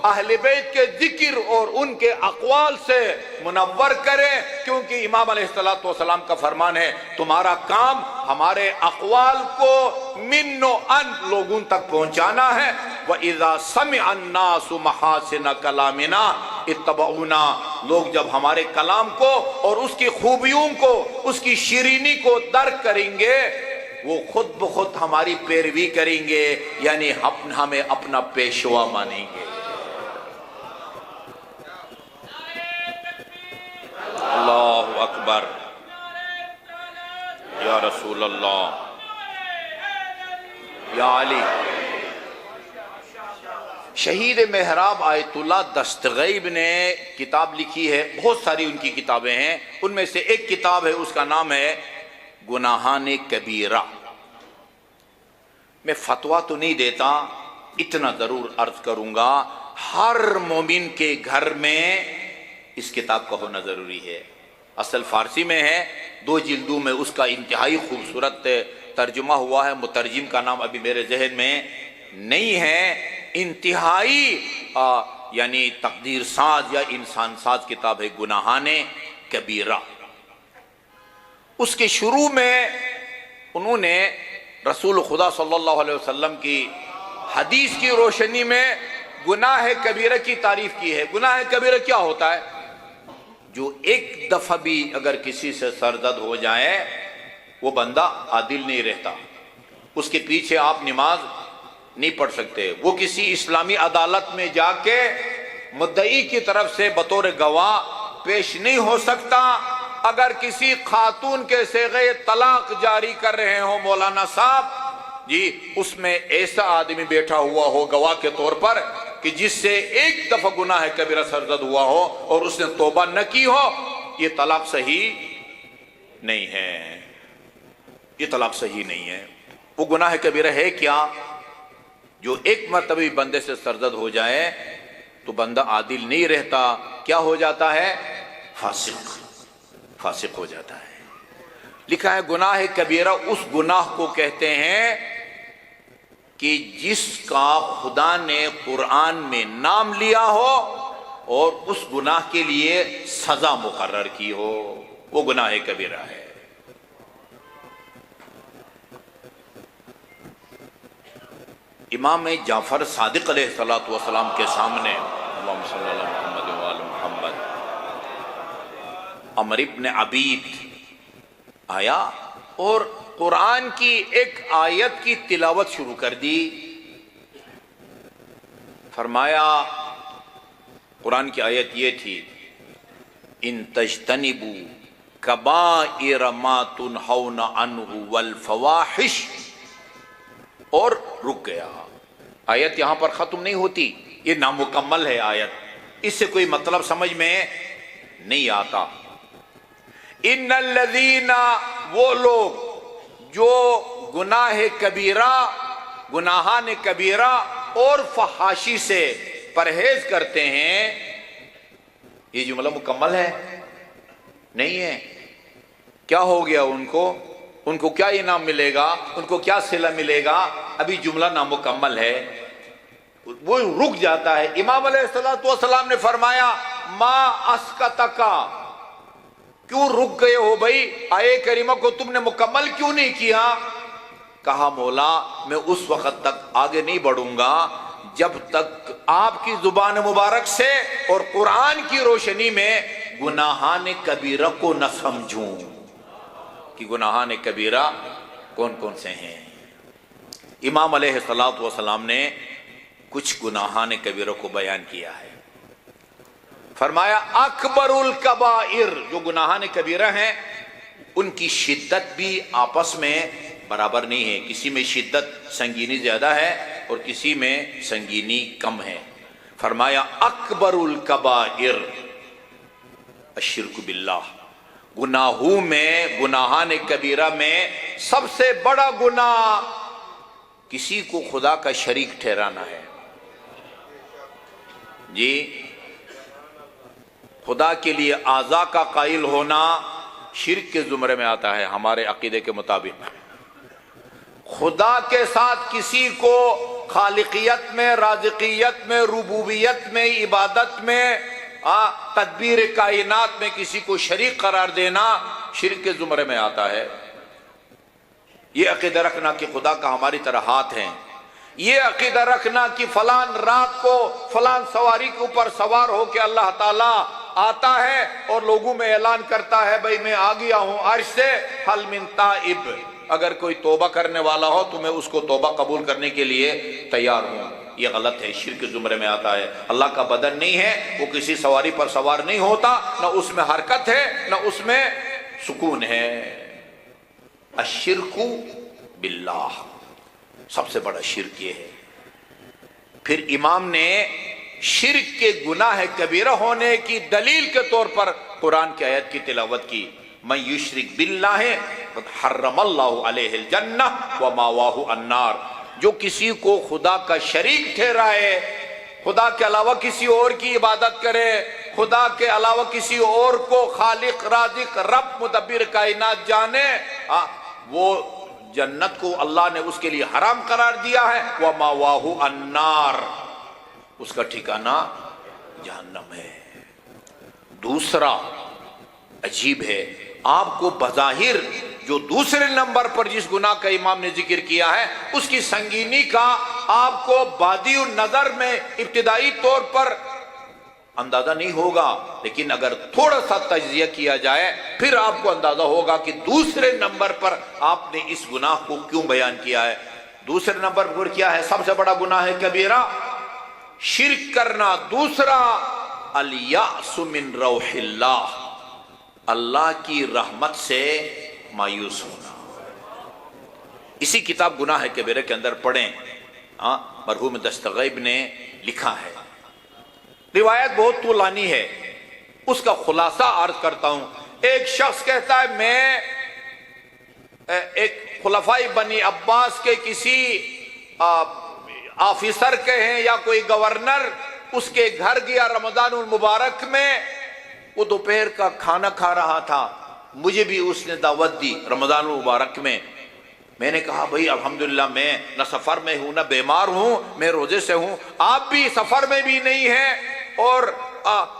اہل بیت کے ذکر اور ان کے اقوال سے منور کریں، کیونکہ امام علیہ السلام کا فرمان ہے تمہارا کام ہمارے اقوال کو من و ان لوگوں تک پہنچانا ہے۔ وَإِذَا سَمِعَ النَّاسُ مَحَاسِنَ كَلَامِنَا اتَّبَعُونَا، لوگ جب ہمارے کلام کو اور اس کی خوبیوں کو، اس کی شیرینی کو درک کریں گے، وہ خود بخود ہماری پیروی کریں گے، یعنی ہمیں اپنا پیشوا مانیں گے۔ اللہ اکبر، یا رسول اللہ، یا علی۔ شہید محراب آیت اللہ دستغیب نے کتاب لکھی ہے، بہت ساری ان کی کتابیں ہیں، ان میں سے ایک کتاب ہے، اس کا نام ہے گناہان کبیرہ۔ میں فتویٰ تو نہیں دیتا، اتنا ضرور عرض کروں گا، ہر مومن کے گھر میں اس کتاب کا ہونا ضروری ہے۔ اصل فارسی میں ہے، 2 جلدوں میں اس کا انتہائی خوبصورت ترجمہ ہوا ہے، مترجم کا نام ابھی میرے ذہن میں نہیں ہے، انتہائی یعنی تقدیر ساز یا انسان ساز کتاب ہے گناہان کبیرہ۔ اس کے شروع میں انہوں نے رسول خدا صلی اللہ علیہ وسلم کی حدیث کی روشنی میں گناہ کبیرہ کی تعریف کی ہے۔ گناہ کبیرہ کیا ہوتا ہے؟ جو ایک دفعہ بھی اگر کسی سے سرزد ہو جائے وہ بندہ عادل نہیں رہتا، اس کے پیچھے آپ نماز نہیں پڑھ سکتے، وہ کسی اسلامی عدالت میں جا کے مدعی کی طرف سے بطور گواہ پیش نہیں ہو سکتا۔ اگر کسی خاتون کے صیغہ طلاق جاری کر رہے ہوں مولانا صاحب جی، اس میں ایسا آدمی بیٹھا ہوا ہو گواہ کے طور پر کہ جس سے ایک دفعہ گناہ کبیرہ سرزد ہوا ہو اور اس نے توبہ نہ کی ہو، یہ طلاق صحیح نہیں ہے، یہ طلاق صحیح نہیں ہے۔ وہ گناہ کبیرہ ہے کیا؟ جو ایک مرتبہ بندے سے سرزد ہو جائے تو بندہ عادل نہیں رہتا، کیا ہو جاتا ہے؟ فاسق ہو جاتا ہے۔ لکھا ہے گناہ کبیرہ اس گناہ کو کہتے ہیں کہ جس کا خدا نے قرآن میں نام لیا ہو اور اس گناہ کے لیے سزا مقرر کی ہو، وہ گناہ کبیرہ ہے۔ امام جعفر صادق علیہ الصلوۃ والسلام کے سامنے اللہم صلی اللہ محمد وآل محمد عمر ابن عبید آیا اور قرآن کی ایک آیت کی تلاوت شروع کر دی. فرمایا قرآن کی آیت یہ تھی ان تجتنبوا کبائر ما تنہون عنہ والفواحش، اور رک گیا. آیت یہاں پر ختم نہیں ہوتی، یہ نامکمل ہے آیت، اس سے کوئی مطلب سمجھ میں نہیں آتا. ان الذین، وہ لوگ جو گناہ کبیرہ، گناہان کبیرہ اور فحاشی سے پرہیز کرتے ہیں. یہ جملہ مکمل ہے؟ نہیں ہے. کیا ہو گیا ان کو کیا انعام ملے گا، ان کو کیا صلہ ملے گا؟ ابھی جملہ نامکمل ہے، وہ رک جاتا ہے. امام علیہ السلام نے فرمایا ما اسکتکا، کیوں رک گئے ہو بھائی؟ آیے کریمہ کو تم نے مکمل کیوں نہیں کیا؟ کہا مولا میں اس وقت تک آگے نہیں بڑھوں گا جب تک آپ کی زبان مبارک سے اور قرآن کی روشنی میں گناہان کبیرہ کو نہ سمجھوں کہ گناہان کبیرہ کون کون سے ہیں. امام علیہ السلام نے کچھ گناہان کبیرہ کو بیان کیا ہے. فرمایا اکبر الکبائر، جو گناہان کبیرہ ہیں ان کی شدت بھی آپس میں برابر نہیں ہے. کسی میں شدت سنگینی زیادہ ہے اور کسی میں سنگینی کم ہے. فرمایا اکبر الکبائر الشرک باللہ، گناہوں میں، گناہان کبیرہ میں سب سے بڑا گناہ کسی کو خدا کا شریک ٹھہرانا ہے. جی، خدا کے لیے اعضاء کا قائل ہونا شرک کے زمرے میں آتا ہے ہمارے عقیدے کے مطابق. خدا کے ساتھ کسی کو خالقیت میں، رازقیت میں، ربوبیت میں، عبادت میں، تدبیر کائنات میں کسی کو شریک قرار دینا شرک کے زمرے میں آتا ہے. یہ عقیدہ رکھنا کہ خدا کا ہماری طرح ہاتھ ہیں، یہ عقیدہ رکھنا کہ فلان رات کو فلان سواری کے اوپر سوار ہو کے اللہ تعالیٰ آتا ہے اور لوگوں میں اعلان کرتا ہے بھئی میں آ گیا ہوں عرش سے، حل من تائب، اگر کوئی توبہ کرنے والا ہو تو میں اس کو توبہ قبول کرنے کے لیے تیار ہوں. یہ غلط ہے، شرک کے زمرے میں آتا ہے. اللہ کا بدن نہیں ہے، وہ کسی سواری پر سوار نہیں ہوتا، نہ اس میں حرکت ہے نہ اس میں سکون ہے. الشرک باللہ، سب سے بڑا شرک یہ ہے. پھر امام نے شرک کے گناہ کبیرہ ہونے کی دلیل کے طور پر قرآن کی آیت کی تلاوت کی. من یشرک باللہ قد حرم اللہ علیہ الجنہ وماواہ النار، جو کسی کو خدا کا شریک ٹھہرائے، خدا کے علاوہ کسی اور کی عبادت کرے، خدا کے علاوہ کسی اور کو خالق، رازق، رب، مدبر کائنات جانے، وہ جنت کو اللہ نے اس کے لیے حرام قرار دیا ہے. وَمَأْوَاهُ النَّارُ، اس کا ٹھکانہ جہنم ہے. دوسرا عجیب ہے، آپ کو بظاہر جو دوسرے نمبر پر جس گناہ کا امام نے ذکر کیا ہے اس کی سنگینی کا آپ کو بادی النظر میں ابتدائی طور پر اندازہ نہیں ہوگا، لیکن اگر تھوڑا سا تجزیہ کیا جائے پھر آپ کو اندازہ ہوگا کہ دوسرے نمبر پر آپ نے اس گناہ کو کیوں بیان کیا ہے. دوسرے نمبر پر کیا ہے؟ سب سے بڑا گناہ ہے کبیرہ، شرک کرنا. دوسرا الیأس من روح اللہ، اللہ کی رحمت سے مایوس ہونا. اسی کتاب گناہ کبیرہ کے اندر پڑھیں، مرحوم دستغیب نے لکھا ہے. روایت بہت طولانی ہے، اس کا خلاصہ عرض کرتا ہوں. ایک شخص کہتا ہے میں ایک خلفائی بنی عباس کے کسی آفیسر کے ہیں یا کوئی گورنر، اس کے گھر گیا رمضان المبارک میں. وہ دوپہر کا کھانا کھا رہا تھا، مجھے بھی اس نے دعوت دی رمضان المبارک میں. میں نے کہا بھئی الحمدللہ میں نہ سفر میں ہوں نہ بیمار ہوں، میں روزے سے ہوں، آپ بھی سفر میں بھی نہیں ہیں اور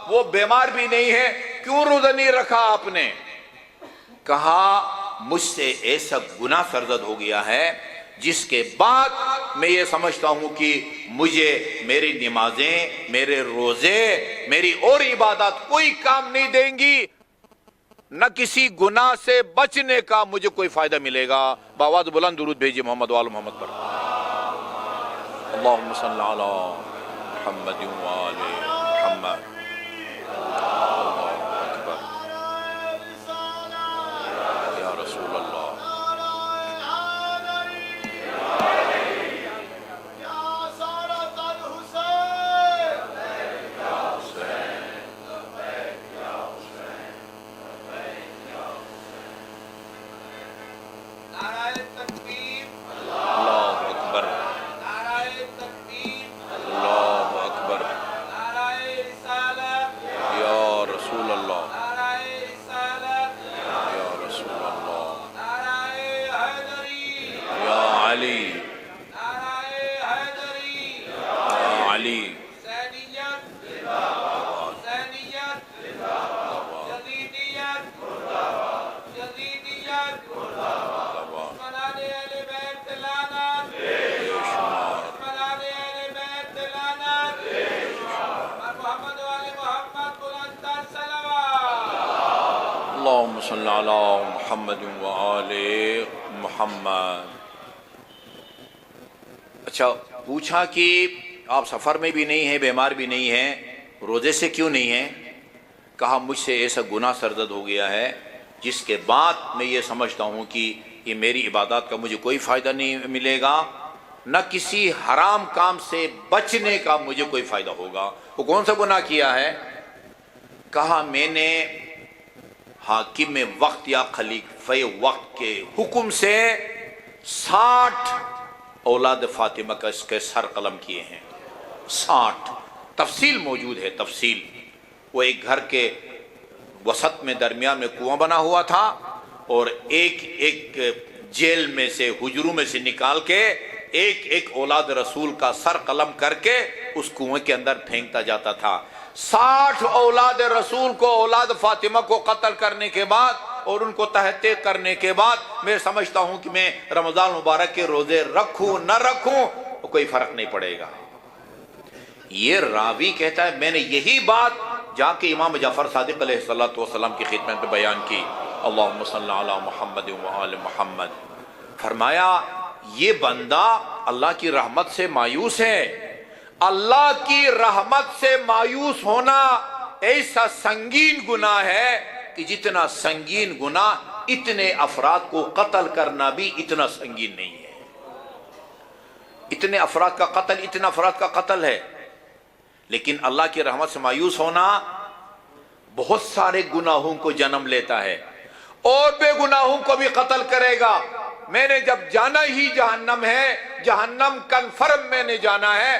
وہ بیمار بھی نہیں ہے، کیوں روزہ نہیں رکھا آپ نے؟ کہا مجھ سے ایسا گناہ سرزد ہو گیا ہے جس کے بعد میں یہ سمجھتا ہوں کہ مجھے میری نمازیں، میرے روزے، میری اور عبادات کوئی کام نہیں دیں گی، نہ کسی گناہ سے بچنے کا مجھے کوئی فائدہ ملے گا۔ بآواز بلند درود بھیجیے محمد وآل محمد پر۔ اللہم صلی علی محمد وآل محمد۔ اللہ اکبر یا رسول اللہ۔ اللہم صلی علی محمد وآل محمد۔ اچھا، پوچھا کہ آپ سفر میں بھی نہیں ہیں، بیمار بھی نہیں ہیں، روزے سے کیوں نہیں ہیں؟ کہا مجھ سے ایسا گناہ سرزد ہو گیا ہے جس کے بعد میں یہ سمجھتا ہوں کہ یہ میری عبادات کا مجھے کوئی فائدہ نہیں ملے گا، نہ کسی حرام کام سے بچنے کا مجھے کوئی فائدہ ہوگا۔ وہ کون سا گناہ کیا ہے؟ کہا میں نے حاکم وقت یا خلیفہ وقت کے حکم سے 60 اولاد فاطمہ کا اس کے سر قلم کیے ہیں۔ 60 تفصیل موجود ہے، تفصیل۔ وہ ایک گھر کے وسط میں درمیان میں کنواں بنا ہوا تھا، اور ایک ایک جیل میں سے، حجروں میں سے نکال کے ایک ایک اولاد رسول کا سر قلم کر کے اس کنویں کے اندر پھینکتا جاتا تھا۔ 60 اولاد رسول کو، اولاد فاطمہ کو قتل کرنے کے بعد اور ان کو تحقیق کرنے کے بعد میں سمجھتا ہوں کہ میں رمضان مبارک کے روزے رکھوں نہ رکھوں کوئی فرق نہیں پڑے گا۔ یہ راوی کہتا ہے میں نے یہی بات جا کے امام جعفر صادق علیہ السلام کی خدمت میں بیان کی۔ اللہم صلی علی محمد وآل محمد۔ فرمایا یہ بندہ اللہ کی رحمت سے مایوس ہے۔ اللہ کی رحمت سے مایوس ہونا ایسا سنگین گناہ ہے کہ جتنا سنگین گناہ اتنے افراد کو قتل کرنا بھی اتنا سنگین نہیں ہے۔ اتنے افراد کا قتل، اتنا افراد کا قتل ہے، لیکن اللہ کی رحمت سے مایوس ہونا بہت سارے گناہوں کو جنم لیتا ہے، اور بے گناہوں کو بھی قتل کرے گا۔ میں نے جب جانا ہی جہنم ہے، جہنم کنفرم میں نے جانا ہے،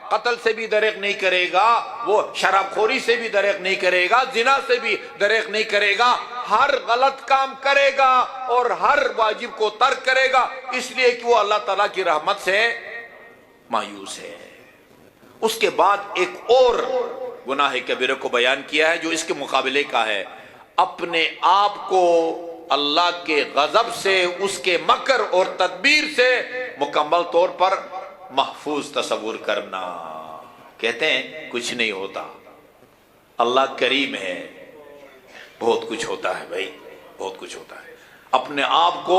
قتل سے بھی دریغ نہیں کرے گا، وہ شراب خوری سے بھی دریغ نہیں کرے گا، زنا سے بھی دریغ نہیں کرے گا، ہر غلط کام کرے گا اور ہر واجب کو ترک کرے گا، اس لیے کہ وہ اللہ تعالیٰ کی رحمت سے مایوس ہے۔ اس کے بعد ایک اور گناہ کبیرہ کو بیان کیا ہے جو اس کے مقابلے کا ہے، اپنے آپ کو اللہ کے غضب سے، اس کے مکر اور تدبیر سے مکمل طور پر محفوظ تصور کرنا۔ کہتے ہیں کچھ نہیں ہوتا، اللہ کریم ہے، بہت کچھ ہوتا ہے بھائی، بہت کچھ ہوتا ہے۔ اپنے آپ کو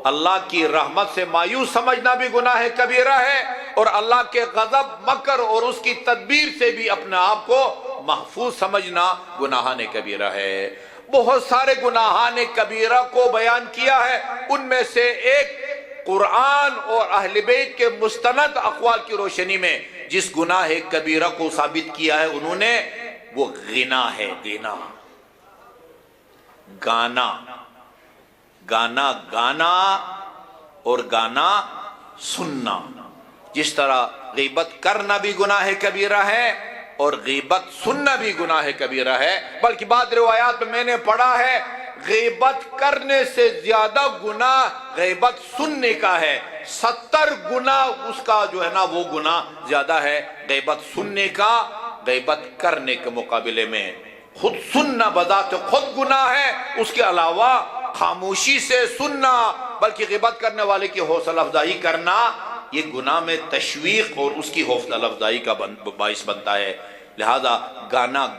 اللہ کی رحمت سے مایوس سمجھنا بھی گناہ کبیرہ ہے، اور اللہ کے غضب، مکر اور اس کی تدبیر سے بھی اپنے آپ کو محفوظ سمجھنا گناہان کبیرہ ہے۔ بہت سارے گناہان کبیرہ کو بیان کیا ہے، ان میں سے ایک قرآن اور اہل بیت کے مستند اقوال کی روشنی میں جس گناہ کبیرہ کو ثابت کیا ہے انہوں نے، وہ غنا ہے۔ غنا، گانا، گانا گانا اور گانا سننا۔ جس طرح غیبت کرنا بھی گناہ کبیرہ ہے اور غیبت سننا بھی گناہ کبیرہ ہے، بلکہ بعض روایات میں نے پڑھا ہے غیبت کرنے سے زیادہ گناہ غیبت سننے کا ہے، 70 گناہ اس کا جو ہے نا وہ گناہ زیادہ ہے غیبت سننے کا غیبت کرنے کے مقابلے میں۔ خود سننا بذات خود گناہ ہے، اس کے علاوہ خاموشی سے سننا، بلکہ غیبت کرنے والے کی حوصلہ افزائی کرنا یہ گناہ میں تشویق اور اس کی حوصلہ افزائی کا باعث بنتا ہے۔ لہذا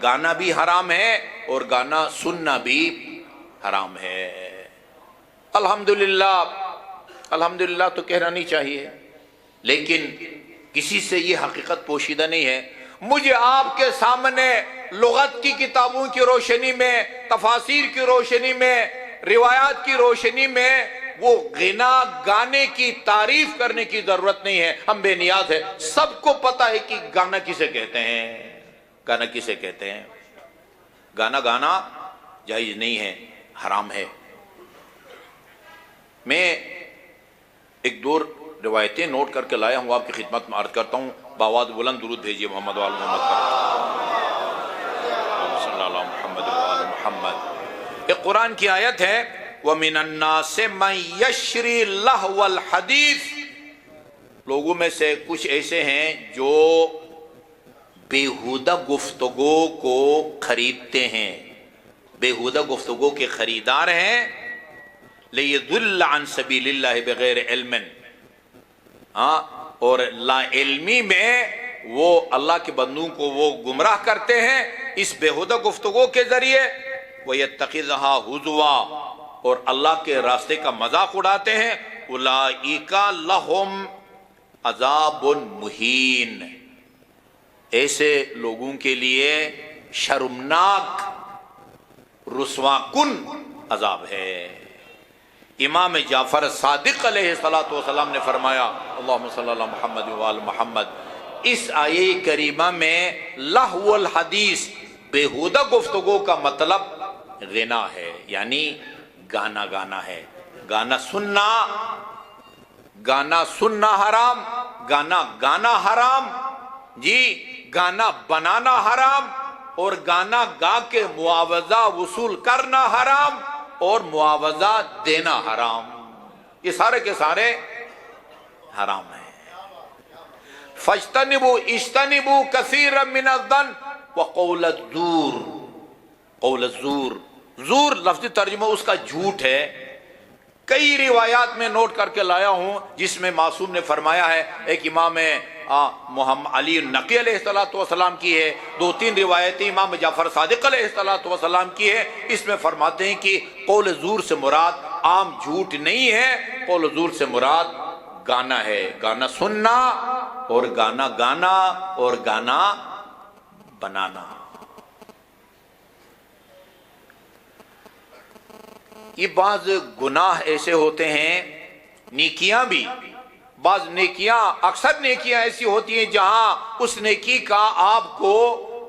گانا بھی حرام ہے اور گانا سننا بھی حرام ہے۔ الحمدللہ تو کہنا نہیں چاہیے، لیکن کسی سے یہ حقیقت پوشیدہ نہیں ہے۔ مجھے آپ کے سامنے لغت کی کتابوں کی روشنی میں، تفاسیر کی روشنی میں، روایات کی روشنی میں وہ غنا گانے کی تعریف کرنے کی ضرورت نہیں ہے۔ ہم بے نیاز ہیں، سب کو پتہ ہے کہ گانا کسے کہتے ہیں، گانا کسے کہتے ہیں۔ گانا جائز نہیں ہے، حرام ہے۔ میں ایک دو روایتیں نوٹ کر کے لایا ہوں، آپ کی خدمت میں عرض کرتا ہوں۔ بآواز بلند درود بھیجیے محمد وآل محمد پر، صلی اللہ علیہ محمد وآل محمد۔ ایک قرآن کی آیت ہے، وَمِنَ النَّاسِ مَن يَشْرِي اللَّهْوَ الْحَدِيثِ، لوگوں میں سے کچھ ایسے ہیں جو بیہودہ گفتگو کو خریدتے ہیں، بیہودہ گفتگو کے خریدار ہیں۔ لِيَضِلَّ عَن سَبِيلِ اللَّهِ بِغَيْرِ عِلْمٍ، اور لا علمی میں وہ اللہ کے بندوں کو وہ گمراہ کرتے ہیں اس بیہودہ گفتگو کے ذریعے۔ وَيَتَّخِذُهَا هُزُوًا، اور اللہ کے راستے کا مذاق اڑاتے ہیں۔ اولئک لہم عذاب مہین، ایسے لوگوں کے لیے شرمناک رسوا کن عذاب ہے۔ امام جعفر صادق علیہ السلام نے فرمایا، اللہم صلی اللہ محمد وآل محمد، اس آیے کریمہ میں لہو الحدیث، بیہودہ گفتگو کا مطلب غنا ہے، یعنی گانا ہے۔ گانا سننا حرام، گانا حرام، جی گانا بنانا حرام، اور گانا گا کے معاوضہ وصول کرنا حرام، اور معاوضہ دینا حرام، یہ سارے کے سارے حرام ہیں۔ اجتنبوا کثیرا من الظن وقول الزور، قول الزور، زور لفظی ترجمہ اس کا جھوٹ ہے۔ کئی روایات میں نوٹ کر کے لایا ہوں جس میں معصوم نے فرمایا ہے، ایک امام محمد علی النقی علیہ السلام کی ہے، دو تین روایتیں امام جعفر صادق علیہ السلام کی ہے۔ اس میں فرماتے ہیں کہ قول زور سے مراد عام جھوٹ نہیں ہے، قول زور سے مراد گانا ہے، گانا سننا اور گانا گانا اور گانا بنانا۔ یہ بعض گناہ ایسے ہوتے ہیں، نیکیاں بھی، بعض نیکیاں، اکثر نیکیاں ایسی ہوتی ہیں جہاں اس نیکی کا آپ کو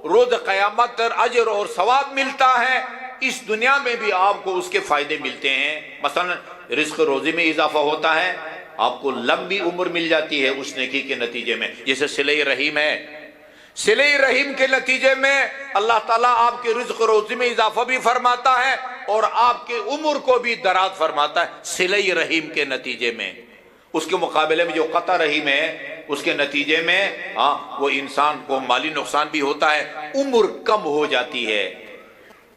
روز قیامت اجر اور ثواب ملتا ہے، اس دنیا میں بھی آپ کو اس کے فائدے ملتے ہیں۔ مثلا رزق روزی میں اضافہ ہوتا ہے، آپ کو لمبی عمر مل جاتی ہے اس نیکی کے نتیجے میں، جیسے صلہ رحیم ہے، صلہ رحیم کے نتیجے میں اللہ تعالیٰ آپ کے رزق روزی میں اضافہ بھی فرماتا ہے اور آپ کے عمر کو بھی دراز فرماتا ہے صلہ رحیم کے نتیجے میں۔ اس کے مقابلے میں جو قطع رحیم ہے اس کے نتیجے میں وہ انسان کو مالی نقصان بھی ہوتا ہے، عمر کم ہو جاتی ہے۔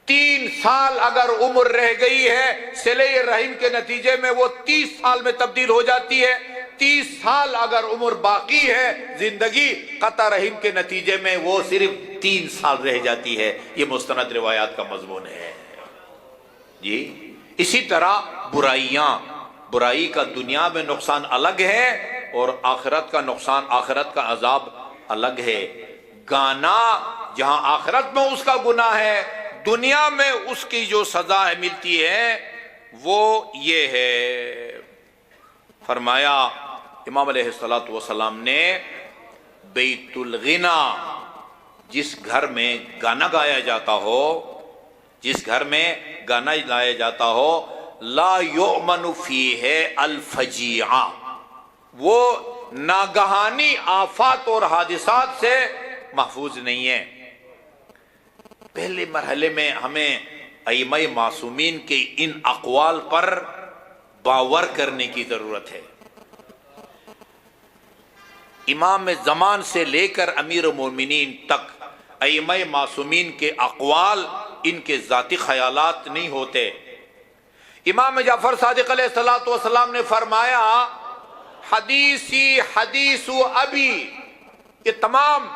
3 سال اگر عمر رہ گئی ہے صلہ رحیم کے نتیجے میں وہ 30 سال میں تبدیل ہو جاتی ہے۔ 30 سال اگر عمر باقی ہے زندگی، قطع رحیم کے نتیجے میں وہ صرف 3 سال رہ جاتی ہے۔ یہ مستند روایات کا مضمون ہے جی۔ اسی طرح برائی کا دنیا میں نقصان الگ ہے اور آخرت کا نقصان، آخرت کا عذاب الگ ہے۔ گانا جہاں آخرت میں اس کا گناہ ہے، دنیا میں اس کی جو سزا ملتی ہے وہ یہ ہے۔ فرمایا امام علیہ السلام نے، بیت الغنا، جس گھر میں گانا گایا جاتا ہو، جس گھر میں گانا گایا جاتا ہو، لا یؤمن فیہ الفجیعہ، وہ ناگہانی آفات اور حادثات سے محفوظ نہیں ہے۔ پہلے مرحلے میں ہمیں ائمہ معصومین کے ان اقوال پر باور کرنے کی ضرورت ہے۔ امام زمان سے لے کر امیر المومنین تک ائمہ معصومین کے اقوال ان کے ذاتی خیالات نہیں ہوتے، امام جعفر صادق علیہ الصلوۃ والسلام نے فرمایا حدیثی حدیث ابی، یہ تمام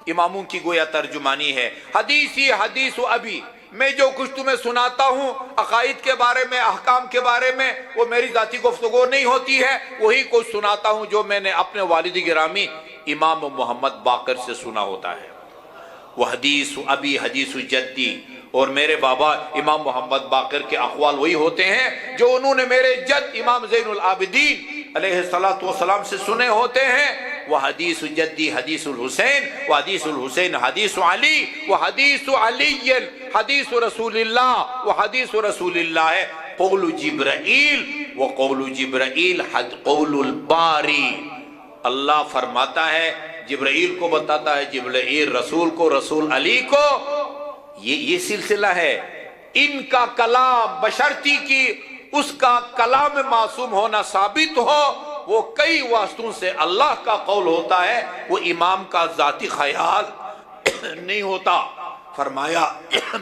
اماموں کی گویا ترجمانی ہے، حدیثی حدیث ابی، میں جو کچھ تمہیں سناتا ہوں عقائد کے بارے میں، احکام کے بارے میں، وہ میری ذاتی گفتگو نہیں ہوتی ہے، وہی کچھ سناتا ہوں جو میں نے اپنے والد گرامی امام محمد باقر سے سنا ہوتا ہے۔ وہ حدیث ابی حدیث جدی، اور میرے بابا امام محمد باقر کے اقوال وہی ہوتے ہیں جو انہوں نے میرے جد امام زین العابدین علیہ الصلوۃ والسلام سے سنے ہوتے ہیں۔ وہ حدیث جدی حدیث الحسین، وہ حدیث الحسین حدیث علی، وہ حدیث علی حدیث رسول اللہ، وہ حدیث رسول اللہ ہے قول جبرائیل، وہ قول جبرائیل قول الباری، اللہ فرماتا ہے جبرائیل کو بتاتا ہے، جبرائیل رسول کو، رسول علی کو، یہ سلسلہ ہے۔ ان کا کلام بشرطی کی اس کا کلام معصوم ہونا ثابت ہو، وہ کئی واسطوں سے اللہ کا قول ہوتا ہے، وہ امام کا ذاتی خیال نہیں ہوتا۔ فرمایا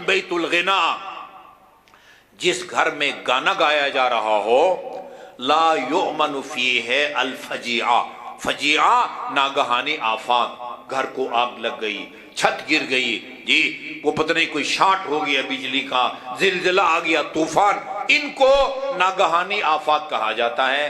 بیت الغنا، جس گھر میں گانا گایا جا رہا ہو، لا یؤمن فیہ الفجیعہ، فجیعہ ناگہانی آفات، گھر کو آگ لگ گئی، چھت گر گئی، جی وہ پتہ نہیں کوئی شارٹ ہو گیا بجلی کا، زلزلہ آ گیا، طوفان، ان کو ناگہانی آفات کہا جاتا ہے۔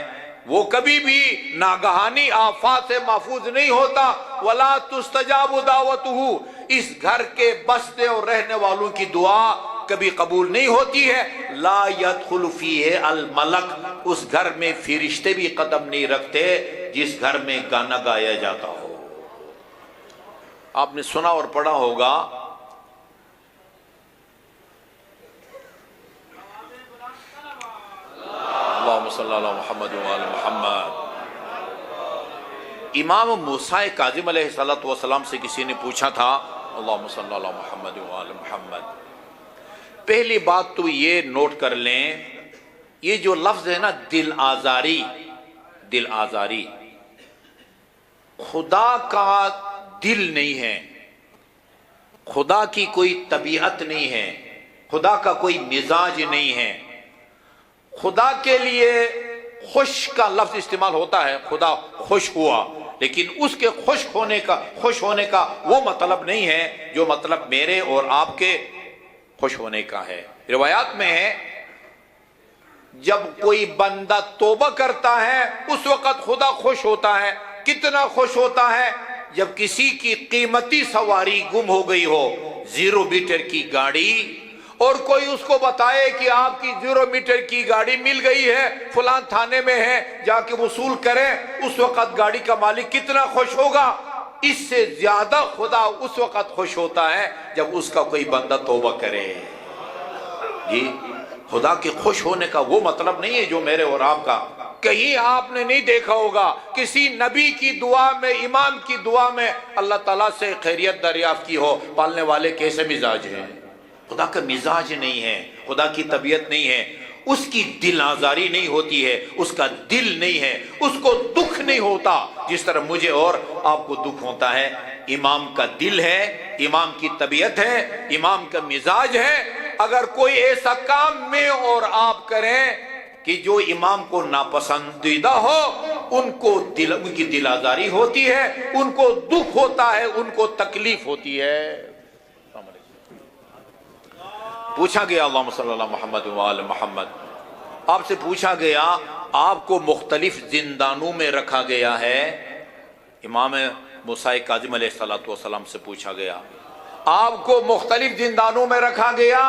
وہ کبھی بھی ناگہانی آفات سے محفوظ نہیں ہوتا۔ وَلَا تُسْتَجَابُ دَعْوَتُهُ، اس گھر کے بسنے اور رہنے والوں کی دعا کبھی قبول نہیں ہوتی ہے۔ لا يدخل فیہ الملک، اس گھر میں فرشتے بھی قدم نہیں رکھتے جس گھر میں گانا گایا جاتا ہو۔ آپ نے سنا اور پڑھا ہوگا اللہم صلی اللہ محمد وعلی محمد۔ امام موسیٰ کاظم علیہ السلام سے کسی نے پوچھا تھا اللہم صلی اللہ محمد وعلی محمد۔ پہلی بات تو یہ نوٹ کر لیں، یہ جو لفظ ہے نا دل آزاری، دل آزاری، خدا کا دل نہیں ہے، خدا کی کوئی طبیعت نہیں ہے، خدا کا کوئی مزاج نہیں ہے۔ خدا کے لیے خوش کا لفظ استعمال ہوتا ہے، خدا خوش ہوا، لیکن اس کے خوش ہونے کا وہ مطلب نہیں ہے جو مطلب میرے اور آپ کے خوش ہونے کا ہے۔ روایات میں ہے جب کوئی بندہ توبہ کرتا ہے اس وقت خدا خوش ہوتا ہے۔ کتنا خوش ہوتا ہے؟ جب کسی کی قیمتی سواری گم ہو گئی ہو، 0 میٹر کی گاڑی، اور کوئی اس کو بتائے کہ آپ کی 0 میٹر کی گاڑی مل گئی ہے، فلان تھانے میں ہے، جا کے وصول کریں، اس وقت گاڑی کا مالک کتنا خوش ہوگا۔ اس سے زیادہ خدا اس وقت خوش ہوتا ہے جب اس کا کوئی بندہ توبہ کرے۔ جی خدا کے خوش ہونے کا وہ مطلب نہیں ہے جو میرے اور آپ کا۔ کہیں آپ نے نہیں دیکھا ہوگا کسی نبی کی دعا میں، امام کی دعا میں اللہ تعالیٰ سے خیریت دریافت کی ہو، پالنے والے کیسے مزاج ہیں؟ خدا کا مزاج نہیں ہے، خدا کی طبیعت نہیں ہے، اس کی دل آزاری نہیں ہوتی ہے، اس کا دل نہیں ہے، اس کو دکھ نہیں ہوتا جس طرح مجھے اور آپ کو دکھ ہوتا ہے۔ امام کا دل ہے، امام کی طبیعت ہے، امام کا مزاج ہے۔ اگر کوئی ایسا کام میں اور آپ کریں کہ جو امام کو ناپسندیدہ ہو، ان کی دل آزاری ہوتی ہے، ان کو دکھ ہوتا ہے، ان کو تکلیف ہوتی ہے۔ پوچھا گیا اللہم صلی اللہ محمد وعلی محمد، آپ سے پوچھا گیا آپ کو مختلف زندانوں میں رکھا گیا ہے۔ امام موسیٰ کاظم علیہ السلام سے پوچھا گیا آپ کو مختلف زندانوں میں رکھا گیا،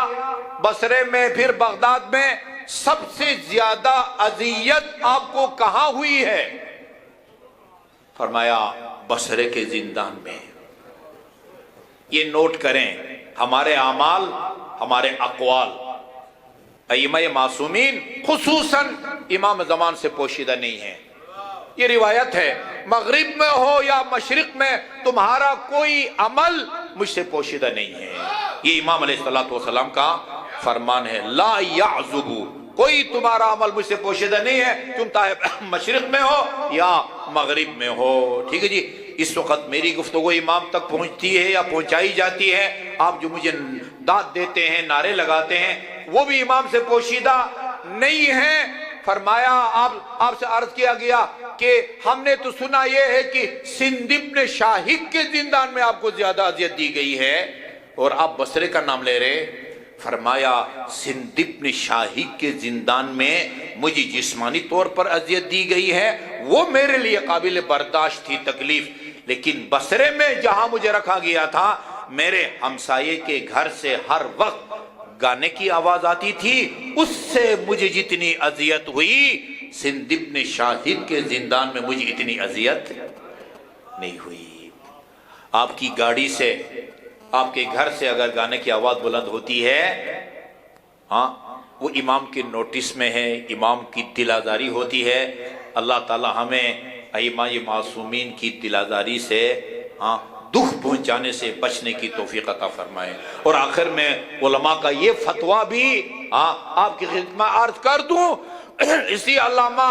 بصرے میں پھر بغداد میں، سب سے زیادہ اذیت آپ کو کہاں ہوئی ہے؟ فرمایا بصرے کے زندان میں۔ یہ نوٹ کریں، ہمارے اعمال، ہمارے اقوال، ائمہ معصومین خصوصاً امام زمان سے پوشیدہ نہیں ہیں۔ یہ روایت ہے مغرب میں ہو یا مشرق میں تمہارا کوئی عمل مجھ سے پوشیدہ نہیں ہے۔ یہ امام علیہ السلام کا فرمان ہے، لا یعزب، کوئی تمہارا عمل مجھ سے پوشیدہ نہیں ہے، تم چاہے مشرق میں ہو یا مغرب میں ہو۔ ٹھیک ہے جی، اس وقت میری گفتگو امام تک پہنچتی ہے یا پہنچائی جاتی ہے، آپ جو مجھے داد دیتے ہیں، نعرے لگاتے ہیں، وہ بھی امام سے پوشیدہ نہیں ہیں؟ فرمایا آپ سے عرض کیا گیا کہ ہم نے تو سنا یہ ہے کہ سندھ ابن شاہق کے زندان میں آپ کو زیادہ اذیت دی گئی ہے، اور آپ بصرے کا نام لے رہے۔ فرمایا سندھ ابن شاہق کے زندان میں مجھے جسمانی طور پر اذیت دی گئی ہے، وہ میرے لیے قابل برداشت تھی تکلیف، لیکن بصرے میں جہاں مجھے رکھا گیا تھا، میرے ہمسائے کے گھر سے ہر وقت گانے کی آواز آتی تھی، اس سے مجھے جتنی اذیت ہوئی سندھ ابن شاہق کے زندان میں مجھے اتنی اذیت نہیں ہوئی۔ آپ کی گاڑی سے، آپ کے گھر سے اگر گانے کی آواز بلند ہوتی ہے، ہاں وہ امام کے نوٹس میں ہے، امام کی دل آزاری ہوتی ہے۔ اللہ تعالی ہمیں ائمہ معصومین کی دل آزاری سے، دکھ پہنچانے سے بچنے کی توفیق عطا فرمائے۔ اور آخر میں علماء کا یہ فتویٰ بھی آپ کی خدمت میں عرض کر دوں، اسی علامہ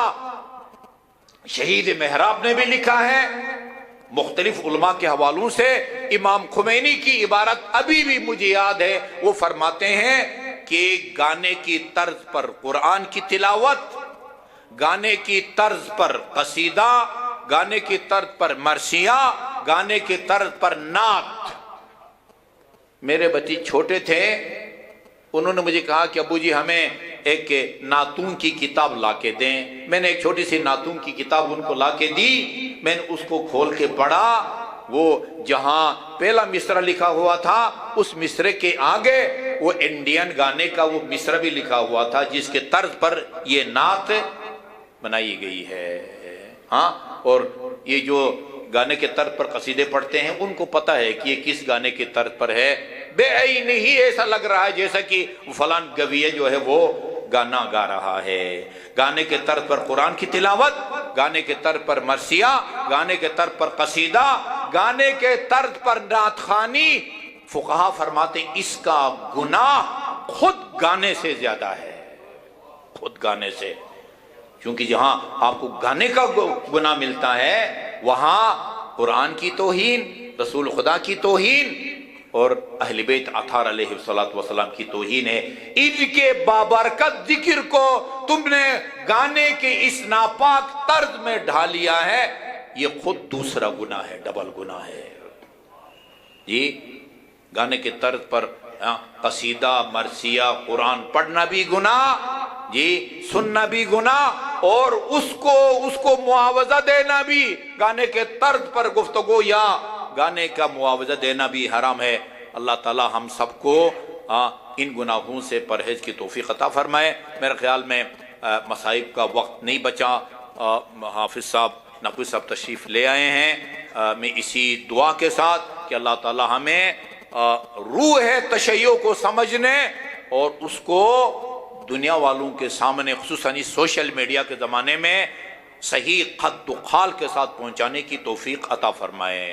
شہید محراب نے بھی لکھا ہے، مختلف علماء کے حوالوں سے امام خمینی کی عبارت ابھی بھی مجھے یاد ہے، وہ فرماتے ہیں کہ گانے کی طرز پر قرآن کی تلاوت، گانے کی طرز پر قصیدہ، گانے کی طرز پر مرثیہ، گانے کی طرز پر نعت۔ میرے بچے چھوٹے تھے، انہوں نے مجھے کہا کہ ابو جی ہمیں ایک نعتوں کی کتاب لا کے دیں۔ میں نے ایک چھوٹی سی نعتوں کی کتاب ان کو لا کے دی، میں نے اس کو کھول کے پڑھا، وہ جہاں پہلا مصرع لکھا ہوا تھا اس مصرع کے آگے وہ انڈین گانے کا وہ مصرع بھی لکھا ہوا تھا جس کے طرز پر یہ نعت بنائی گئی ہے۔ ہاں، اور یہ جو گانے کے طرز پر قصیدے پڑھتے ہیں ان کو پتہ ہے کہ یہ کس گانے کے طرز پر ہے، بے عین ہی ایسا لگ رہا ہے جیسا کہ فلان گویہ جو ہے وہ گانا گا رہا ہے۔ گانے کے طرز پر قرآن کی تلاوت، گانے کے طرز پر مرثیہ، گانے کے طرز پر قصیدہ، گانے کے طرز پر نعت خوانی، فقہا فرماتے ہیں اس کا گناہ خود گانے سے زیادہ ہے، خود گانے سے، کیونکہ جہاں آپ کو گانے کا گناہ ملتا ہے وہاں قرآن کی توہین، رسول خدا کی توہین اور اہل بیت اطہار علیہ السلام کی توہین ہے۔ ان کے بابرکت ذکر کو تم نے گانے کے اس ناپاک طرز میں ڈھالیا ہے، یہ خود دوسرا گناہ ہے، ڈبل گناہ ہے جی۔ گانے کے طرز پر قصیدہ، مرثیہ، قرآن پڑھنا بھی گناہ جی، سننا بھی گناہ، اور اس کو معاوضہ دینا بھی، گانے کے طرز پر گفتگو یا گانے کا معاوضہ دینا بھی حرام ہے۔ اللہ تعالی ہم سب کو ان گناہوں سے پرہیز کی توفیق عطا فرمائے۔ میرے خیال میں مصائب کا وقت نہیں بچا، حافظ صاحب نقوی صاحب تشریف لے آئے ہیں، میں اسی دعا کے ساتھ کہ اللہ تعالی ہمیں روح تشیع کو سمجھنے اور اس کو دنیا والوں کے سامنے، خصوصاً اس سوشل میڈیا کے زمانے میں صحیح خط و خال کے ساتھ پہنچانے کی توفیق عطا فرمائے۔